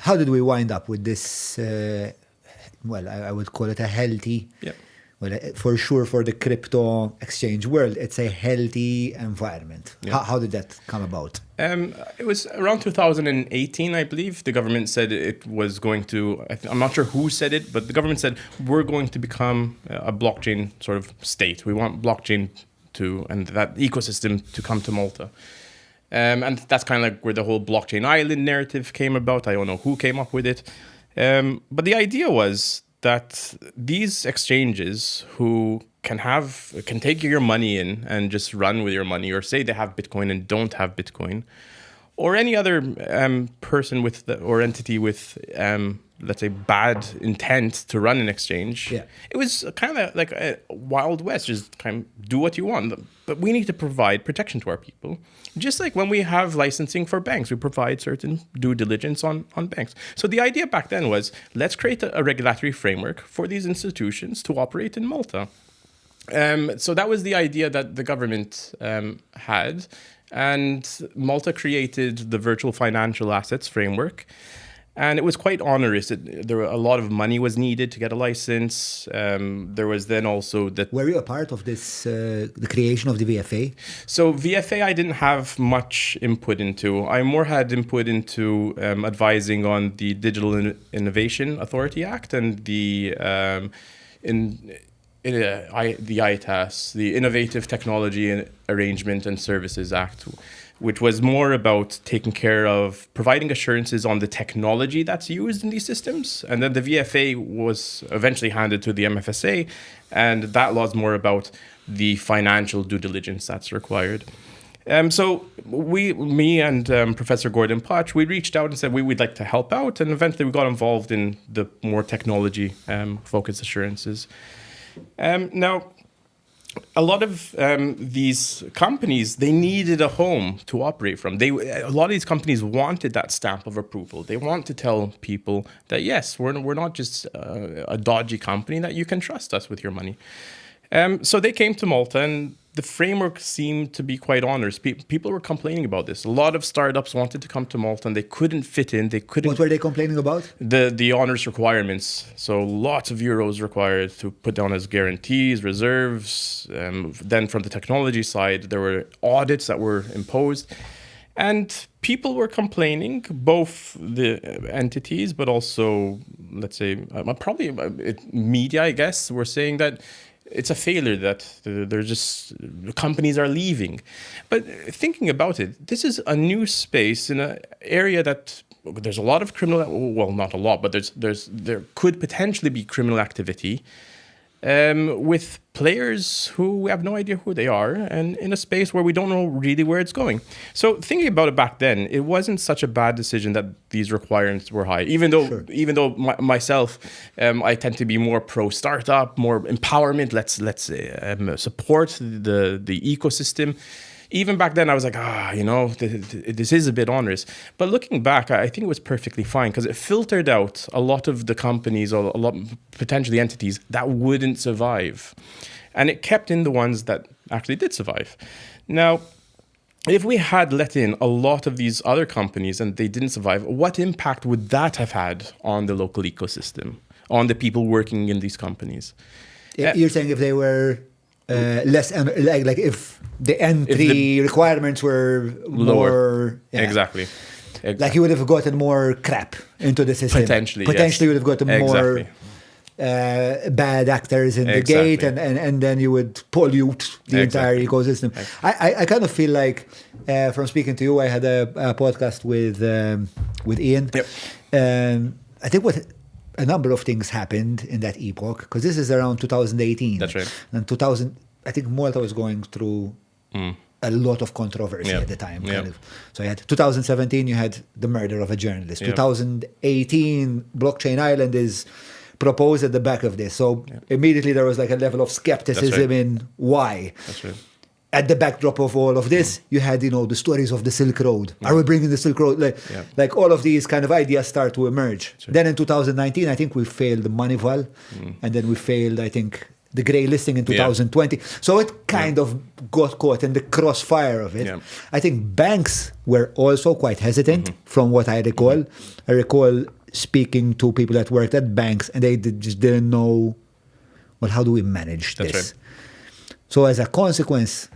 How did we wind up with this? I would call it a healthy. Yeah. Well, for sure, for the crypto exchange world, it's a healthy environment. Yeah. How did that come about? It was around 2018, I believe. The government said it was going to, I'm not sure who said it, but the government said, we're going to become a blockchain sort of state. We want blockchain and that ecosystem to come to Malta. And that's kind of where the whole blockchain island narrative came about. I don't know who came up with it. But the idea was that these exchanges who can take your money in and just run with your money, or say they have Bitcoin and don't have Bitcoin, or any other person or entity with, let's say, bad intent to run an exchange. Yeah. It was kind of like a Wild West, just kind of do what you want. But we need to provide protection to our people. Just like when we have licensing for banks, we provide certain due diligence on banks. So the idea back then was, let's create a regulatory framework for these institutions to operate in Malta. So that was the idea that the government had. And Malta created the virtual financial assets framework. And it was quite onerous. There were a lot of money was needed to get a license. There was then also that. Were you a part of this, the creation of the VFA? So VFA, I didn't have much input into. I more had input into advising on the Digital Innovation Authority Act and the ITAS, the Innovative Technology Arrangement and Services Act, which was more about taking care of providing assurances on the technology that's used in these systems. And then the VFA was eventually handed to the MFSA, and that law is more about the financial due diligence that's required. So me and Professor Gordon Potch, we reached out and said we'd like to help out, and eventually we got involved in the more technology focused assurances. Now, a lot of these companies, they needed a home to operate from. A lot of these companies wanted that stamp of approval. They want to tell people that, yes, we're not just a dodgy company, that you can trust us with your money. So they came to Malta, and the framework seemed to be quite onerous. People were complaining about this. A lot of startups wanted to come to Malta, and they couldn't fit in. What were they complaining about? The onerous requirements. So lots of euros required to put down as guarantees, reserves. Then from the technology side, there were audits that were imposed. And people were complaining, both the entities, but also, let's say, probably media, I guess, were saying that it's a failure, that companies are leaving. But thinking about it, this is a new space in an area that there's a lot of criminal, well, not a lot, but there could potentially be criminal activity with players who we have no idea who they are, and in a space where we don't know really where it's going. So thinking about it back then, it wasn't such a bad decision that these requirements were high. Even though myself, I tend to be more pro startup, more empowerment. Let's support the ecosystem. Even back then, I was like, this is a bit onerous. But looking back, I think it was perfectly fine, because it filtered out a lot of the companies, or a lot potentially entities that wouldn't survive. And it kept in the ones that actually did survive. Now, if we had let in a lot of these other companies and they didn't survive, what impact would that have had on the local ecosystem, on the people working in these companies? You're saying if they were less, like if the entry requirements were lower. More... Yeah. Exactly. Like you would have gotten more crap into the system. Potentially, yes. You would have gotten more bad actors in the gate, and then you would pollute the entire ecosystem. I kind of feel like, from speaking to you, I had a podcast with Ian. Yep. I think a number of things happened in that epoch, because this is around 2018. That's right. And I think Malta was going through a lot of controversy at the time. Kind of. So you had 2017, you had the murder of a journalist. 2018, Blockchain Island is proposed at the back of this. So immediately there was like a level of skepticism in why. That's right. At the backdrop of all of this, you had, the stories of the Silk Road. Are we bringing the Silk Road? Like all of these kind of ideas start to emerge. Right. Then in 2019, I think we failed the Moneyval, and then we failed, I think, the grey listing in 2020. So it kind of got caught in the crossfire of it. Yeah. I think banks were also quite hesitant, from what I recall. I recall speaking to people that worked at banks, and they just didn't know, well, how do we manage this? Right. So as a consequence,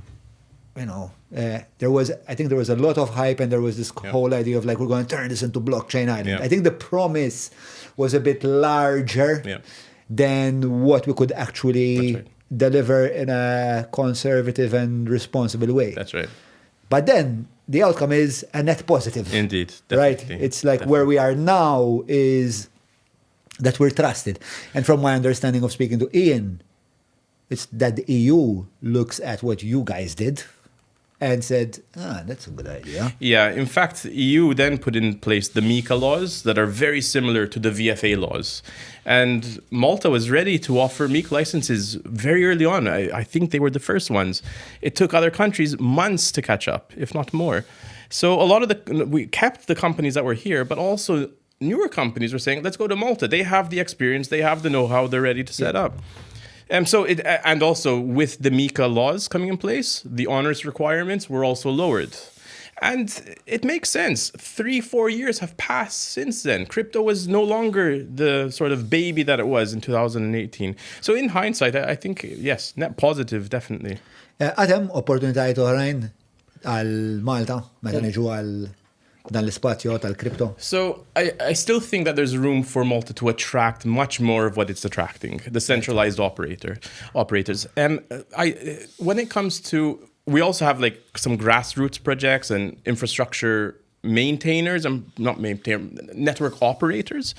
there was a lot of hype, and there was this whole idea of like, we're going to turn this into Blockchain Island. I think the promise was a bit larger than what we could actually deliver in a conservative and responsible way. That's right. But then the outcome is a net positive. Indeed. Right? It's like where we are now is that we're trusted. And from my understanding of speaking to Ian, it's that the EU looks at what you guys did and said, that's a good idea. Yeah, in fact, EU then put in place the MiCA laws that are very similar to the VFA laws. And Malta was ready to offer MiCA licenses very early on. I think they were the first ones. It took other countries months to catch up, if not more. So we kept the companies that were here, but also newer companies were saying, let's go to Malta. They have the experience, they have the know-how, they're ready to set up. And also with the MiCA laws coming in place, the honors requirements were also lowered. And it makes sense. 3-4 years have passed since then. Crypto was no longer the sort of baby that it was in 2018. So in hindsight, I think, yes, net positive, definitely. Għadem opportunitajiet oħrajn għal-Malta, meta niġu għal dan l-ispazju tal-Crypto. So I still think that there's room for Malta to attract much more of what it's attracting, the centralized operators. When it comes to, we also have like some grassroots projects and infrastructure maintainers and network operators.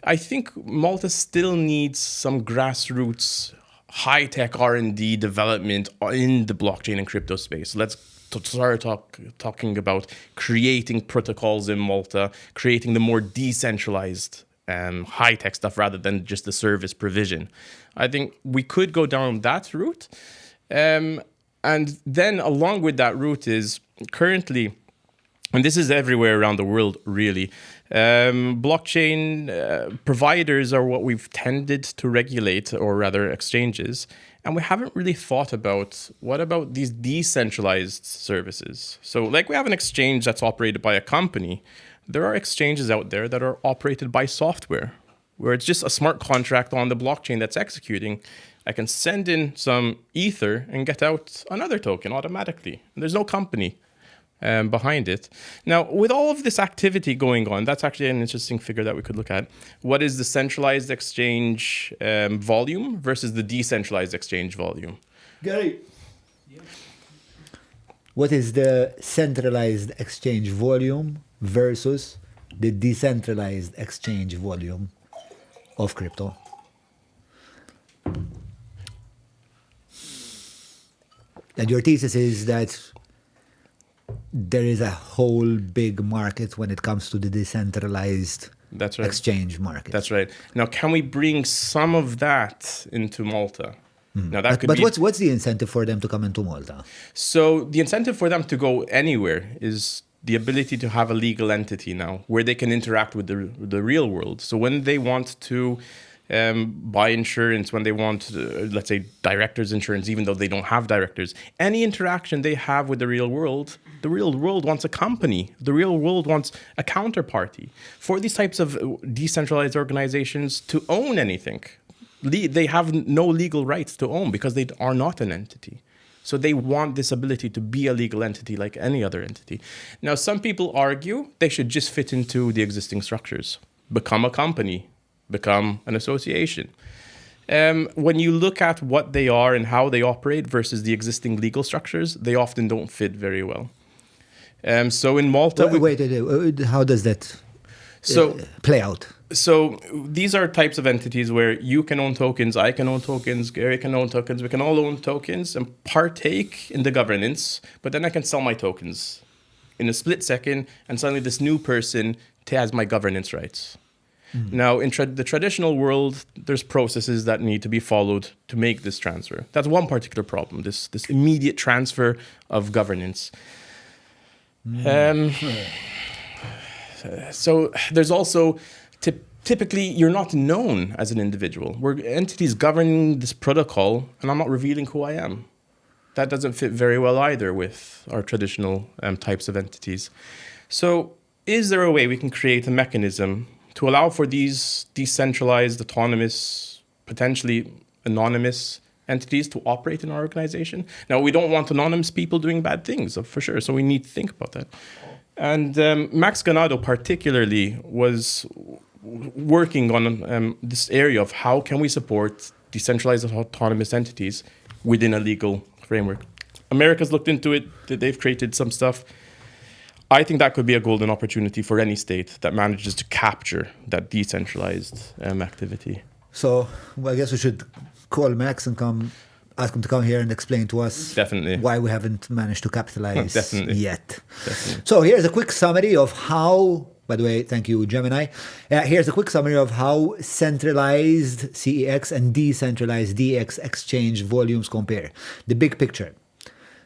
I think Malta still needs some grassroots high-tech R&D development in the blockchain and crypto space. Let's start talking about creating protocols in Malta, creating the more decentralized high-tech stuff rather than just the service provision. I think we could go down that route. And then along with that route is currently, and this is everywhere around the world really, blockchain providers are what we've tended to regulate, or rather exchanges. And we haven't really thought about, what about these decentralized services? So like we have an exchange that's operated by a company. There are exchanges out there that are operated by software, where it's just a smart contract on the blockchain that's executing. I can send in some ether and get out another token automatically. There's no company behind it. Now, with all of this activity going on, that's actually an interesting figure that we could look at. What is the centralized exchange volume versus the decentralized exchange volume? Gary. What is the centralized exchange volume versus the decentralized exchange volume of crypto? And your thesis is that there is a whole big market when it comes to the decentralized exchange market. That's right. Now, can we bring some of that into Malta? Now, that could but be... what's the incentive for them to come into Malta? So the incentive for them to go anywhere is the ability to have a legal entity now where they can interact with the real world. So when they want to buy insurance, when they want, let's say, directors insurance, even though they don't have directors, any interaction they have with the real world wants a company. The real world wants a counterparty. For these types of decentralized organizations to own anything, they have no legal rights to own because they are not an entity. So they want this ability to be a legal entity like any other entity. Now, some people argue they should just fit into the existing structures, become a company, become an association. When you look at what they are and how they operate versus the existing legal structures, they often don't fit very well. So in Malta... Wait, how does that play out? So these are types of entities where you can own tokens, I can own tokens, Gary can own tokens, we can all own tokens and partake in the governance, but then I can sell my tokens in a split second and suddenly this new person has my governance rights. Now, in the traditional world, there's processes that need to be followed to make this transfer. That's one particular problem, this immediate transfer of governance. So there's also, typically, you're not known as an individual. We're entities governing this protocol, and I'm not revealing who I am. That doesn't fit very well either with our traditional types of entities. So is there a way we can create a mechanism to allow for these decentralized, autonomous, potentially anonymous entities to operate in our organization? Now, we don't want anonymous people doing bad things, for sure, so we need to think about that. And Max Ganado particularly was working on this area of how can we support decentralized autonomous entities within a legal framework. America's looked into it, they've created some stuff. I think that could be a golden opportunity for any state that manages to capture that decentralized activity. So I guess we should call Max and ask him to come here and explain to us why we haven't managed to capitalize yet. Definitely. So here's a quick summary of how, by the way, thank you, Gemini. Here's a quick summary of how centralized CEX and decentralized DX exchange volumes compare. The big picture.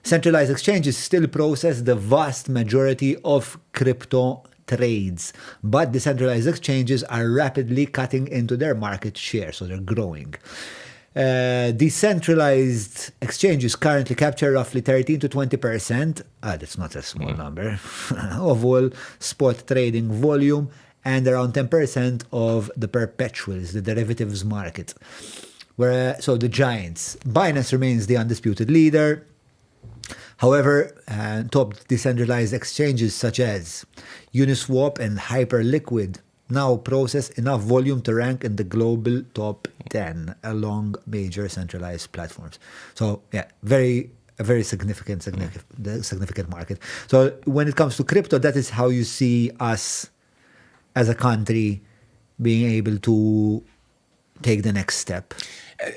Centralized exchanges still process the vast majority of crypto trades, but decentralized exchanges are rapidly cutting into their market share, so they're growing. Decentralized exchanges currently capture roughly 13 to 20%, that's not a small number, of all spot trading volume and around 10% of the perpetuals, the derivatives market. So the giants. Binance remains the undisputed leader. However, top decentralized exchanges such as Uniswap and Hyperliquid now process enough volume to rank in the global top 10 along major centralized platforms. So yeah, a very significant market. So when it comes to crypto, that is how you see us as a country being able to take the next step.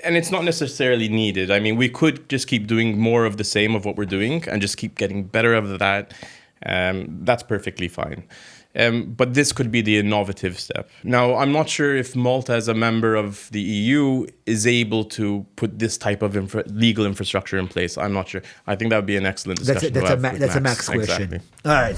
And it's not necessarily needed. I mean, we could just keep doing more of the same of what we're doing and just keep getting better at that. That's perfectly fine. But this could be the innovative step. Now, I'm not sure if Malta, as a member of the EU, is able to put this type of legal infrastructure in place. I'm not sure. I think that would be an excellent discussion. That's a Max question. Exactly. All right.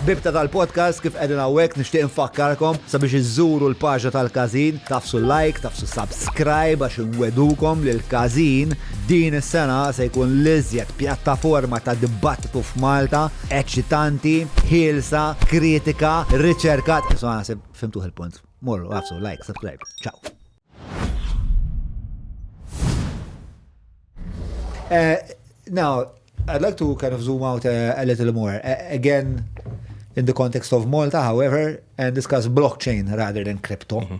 Bibta tal-podcast kif qegħdin hawnhekk nixtieq infakkarkom sabiex iżżuru l-paġa tal-Każin, tafsu like, tafsu subscribe għax inwedukom li l-Każin din is-sena se jkun l-iżjed pjattaforma ta' dibattitu f'Malta, eċċitanti, ħielsa, kritika, riċerkat. So naħseb fimtuh il-punt. Morru, għafsu, like, subscribe. Ciao. Now, I'd like to kind of zoom out a little more. Again, in the context of Malta, however, and discuss blockchain rather than crypto. Mm-hmm.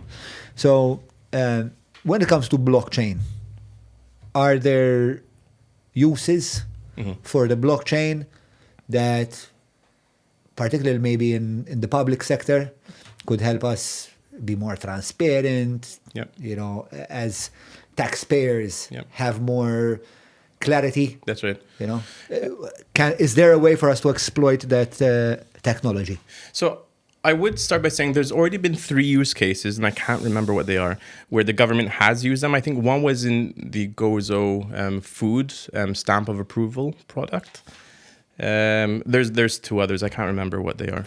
So, when it comes to blockchain, are there uses for the blockchain that, particularly maybe in the public sector, could help us be more transparent, you know, as taxpayers have more clarity? That's right. You know, is there a way for us to exploit that technology? So I would start by saying there's already been 3 use cases, and I can't remember what they are, where the government has used them. I think one was in the Gozo food stamp of approval product. There's 2 others. I can't remember what they are.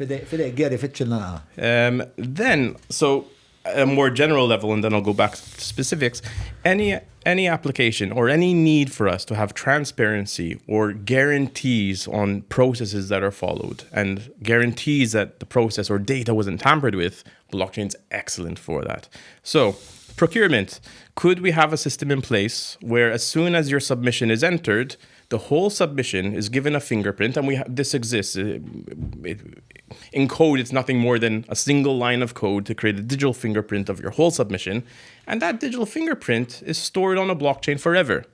Then, so a more general level, and then I'll go back to specifics. Any application or any need for us to have transparency or guarantees on processes that are followed and guarantees that the process or data wasn't tampered with, blockchain's excellent for that. So, procurement. Could we have a system in place where as soon as your submission is entered, the whole submission is given a fingerprint, and this exists. In code, it's nothing more than a single line of code to create a digital fingerprint of your whole submission, and that digital fingerprint is stored on a blockchain forever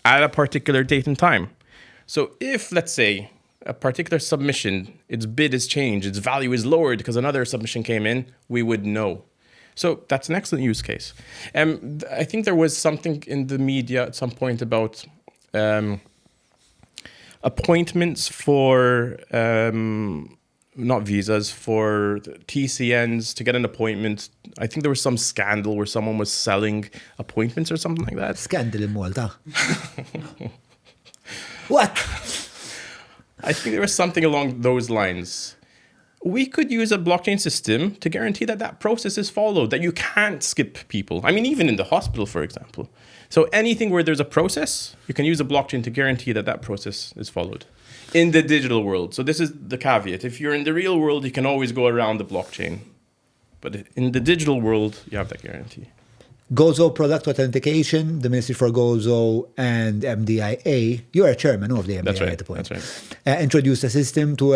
at a particular date and time. So if, let's say, a particular submission, its bid is changed, its value is lowered because another submission came in, we would know. So that's an excellent use case. I think there was something in the media at some point about appointments for, not visas, for TCNs to get an appointment. I think there was some scandal where someone was selling appointments or something like that. Scandal in Malta. What? I think there was something along those lines. We could use a blockchain system to guarantee that that process is followed, that you can't skip people. I mean, even in the hospital, for example. So anything where there's a process, you can use a blockchain to guarantee that that process is followed in the digital world. So this is the caveat. If you're in the real world, you can always go around the blockchain. But in the digital world, you have that guarantee. Gozo Product Authentication, the Ministry for Gozo and MDIA, you are a chairman of the MDIA that's right, at the point. That's right. Introduced a system to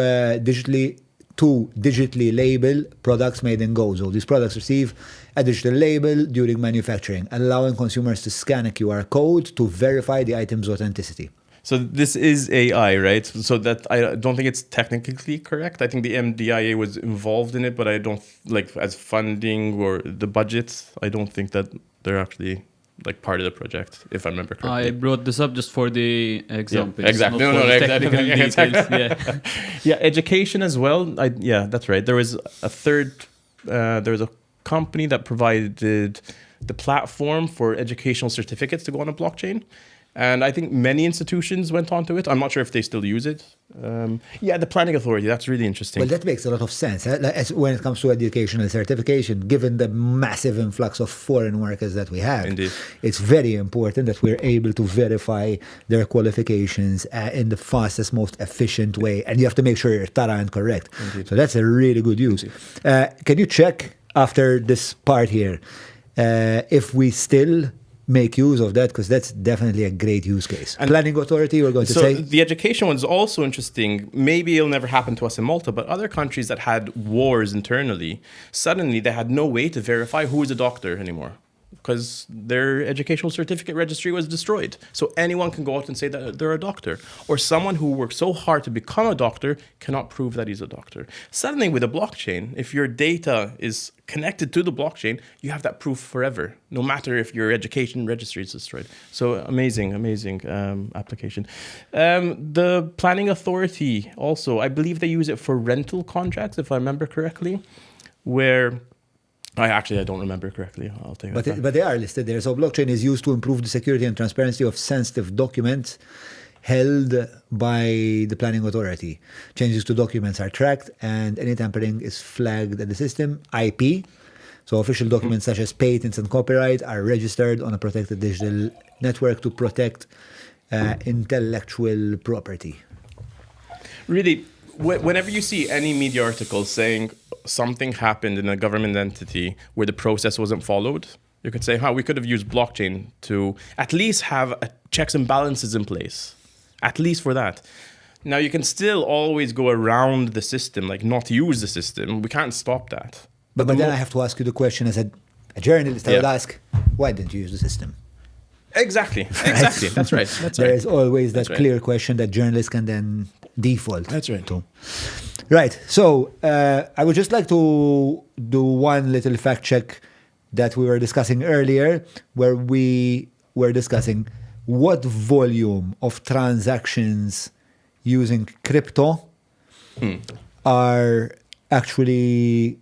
digitally label products made in Gozo. These products receive a digital label during manufacturing, allowing consumers to scan a QR code to verify the item's authenticity. So this is AI, right? So that I don't think it's technically correct. I think the MDIA was involved in it, but I don't, like, as funding or the budget, I don't think that they're actually like part of the project, if I remember correctly. I brought this up just for the example. Yeah, exactly. No, exactly. Yeah. Yeah, education as well. Yeah, that's right. There was there was a company that provided the platform for educational certificates to go on a blockchain. And I think many institutions went onto it. I'm not sure if they still use it. The planning authority, that's really interesting. Well, that makes a lot of sense. When it comes to educational certification, given the massive influx of foreign workers that we have, Indeed. It's very important that we're able to verify their qualifications in the fastest, most efficient way. And you have to make sure you're thorough and correct. Indeed. So that's a really good use. Can you check after this part here if we still make use of that, because that's definitely a great use case. And planning authority, we're going to say. The education one's also interesting. Maybe it'll never happen to us in Malta, but other countries that had wars internally, suddenly they had no way to verify who is a doctor anymore, because their educational certificate registry was destroyed. So anyone can go out and say that they're a doctor. Or someone who worked so hard to become a doctor cannot prove that he's a doctor. Suddenly with a blockchain, if your data is connected to the blockchain, you have that proof forever, no matter if your education registry is destroyed. So amazing application. The planning authority also, I believe they use it for rental contracts, if I remember correctly, where... I don't remember correctly. I'll take that. But they are listed there. So blockchain is used to improve the security and transparency of sensitive documents held by the planning authority. Changes to documents are tracked and any tampering is flagged at the system. IP, so official documents such as patents and copyright are registered on a protected digital network to protect intellectual property. Really, whenever you see any media article saying something happened in a government entity where the process wasn't followed, you could say, we could have used blockchain to at least have checks and balances in place, at least for that. Now, you can still always go around the system, like not use the system. We can't stop that. But then I have to ask you the question as a journalist. I would ask, why didn't you use the system? Exactly. That's right. There is always that clear question that journalists can then default to. Right. So I would just like to do one little fact check that we were discussing earlier, where we were discussing what volume of transactions using crypto are actually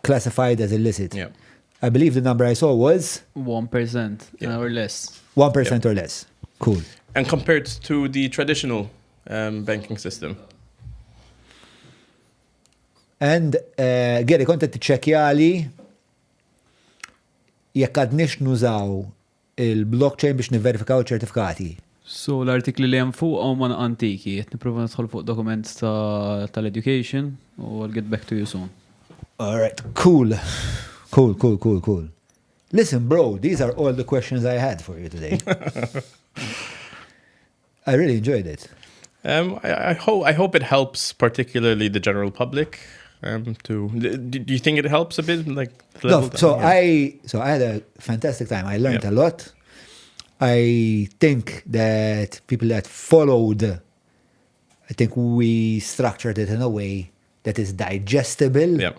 classified as illicit. Yeah. I believe the number I saw was 1% or less. 1% or less. Cool. And compared to the traditional banking system. And Gary, kontet t-ċekjali jekk għadniex nużaw il-blockchain biex niverifikaw ċertifikati. So l-artikli li hemm fuq huma antiki, qed nipprova nidħol fuq dokument tal-education u I'll get back to you soon. All right, cool. Listen, bro, these are all the questions I had for you today. I really enjoyed it. I hope it helps, particularly the general public. Do you think it helps a bit? I had a fantastic time. I learned a lot. I think that people that followed, I think we structured it in a way that is digestible. Yeah.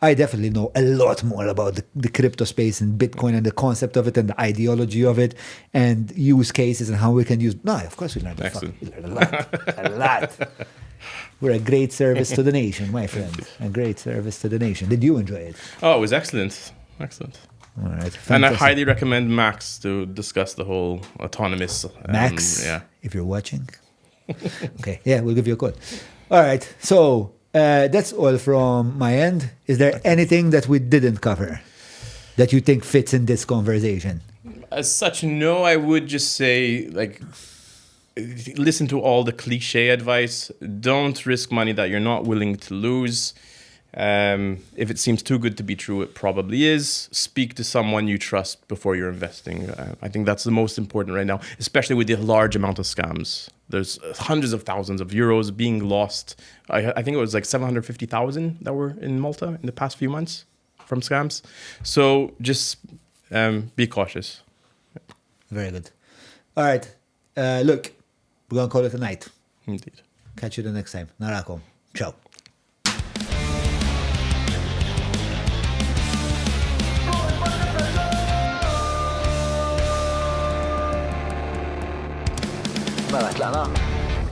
I definitely know a lot more about the crypto space and Bitcoin and the concept of it and the ideology of it and use cases and how we can use. No, of course we learned a lot. We're a great service to the nation, my friend. A great service to the nation. Did you enjoy it? Oh, it was excellent. All right. Fantastic. And I highly recommend Max to discuss the whole autonomous. Max, if you're watching. Okay, we'll give you a call. All right, so that's all from my end. Is there anything that we didn't cover that you think fits in this conversation? As such, no. I would just say, listen to all the cliche advice. Don't risk money that you're not willing to lose. If it seems too good to be true, it probably is. Speak to someone you trust before you're investing. I think that's the most important right now, especially with the large amount of scams. There's hundreds of thousands of euros being lost. I think it was 750,000 that were in Malta in the past few months from scams. So just be cautious. Very good. All right. Look, we're going to call it a night. Indeed. Catch you the next time. Narakom. Ciao. Mela tlaqna.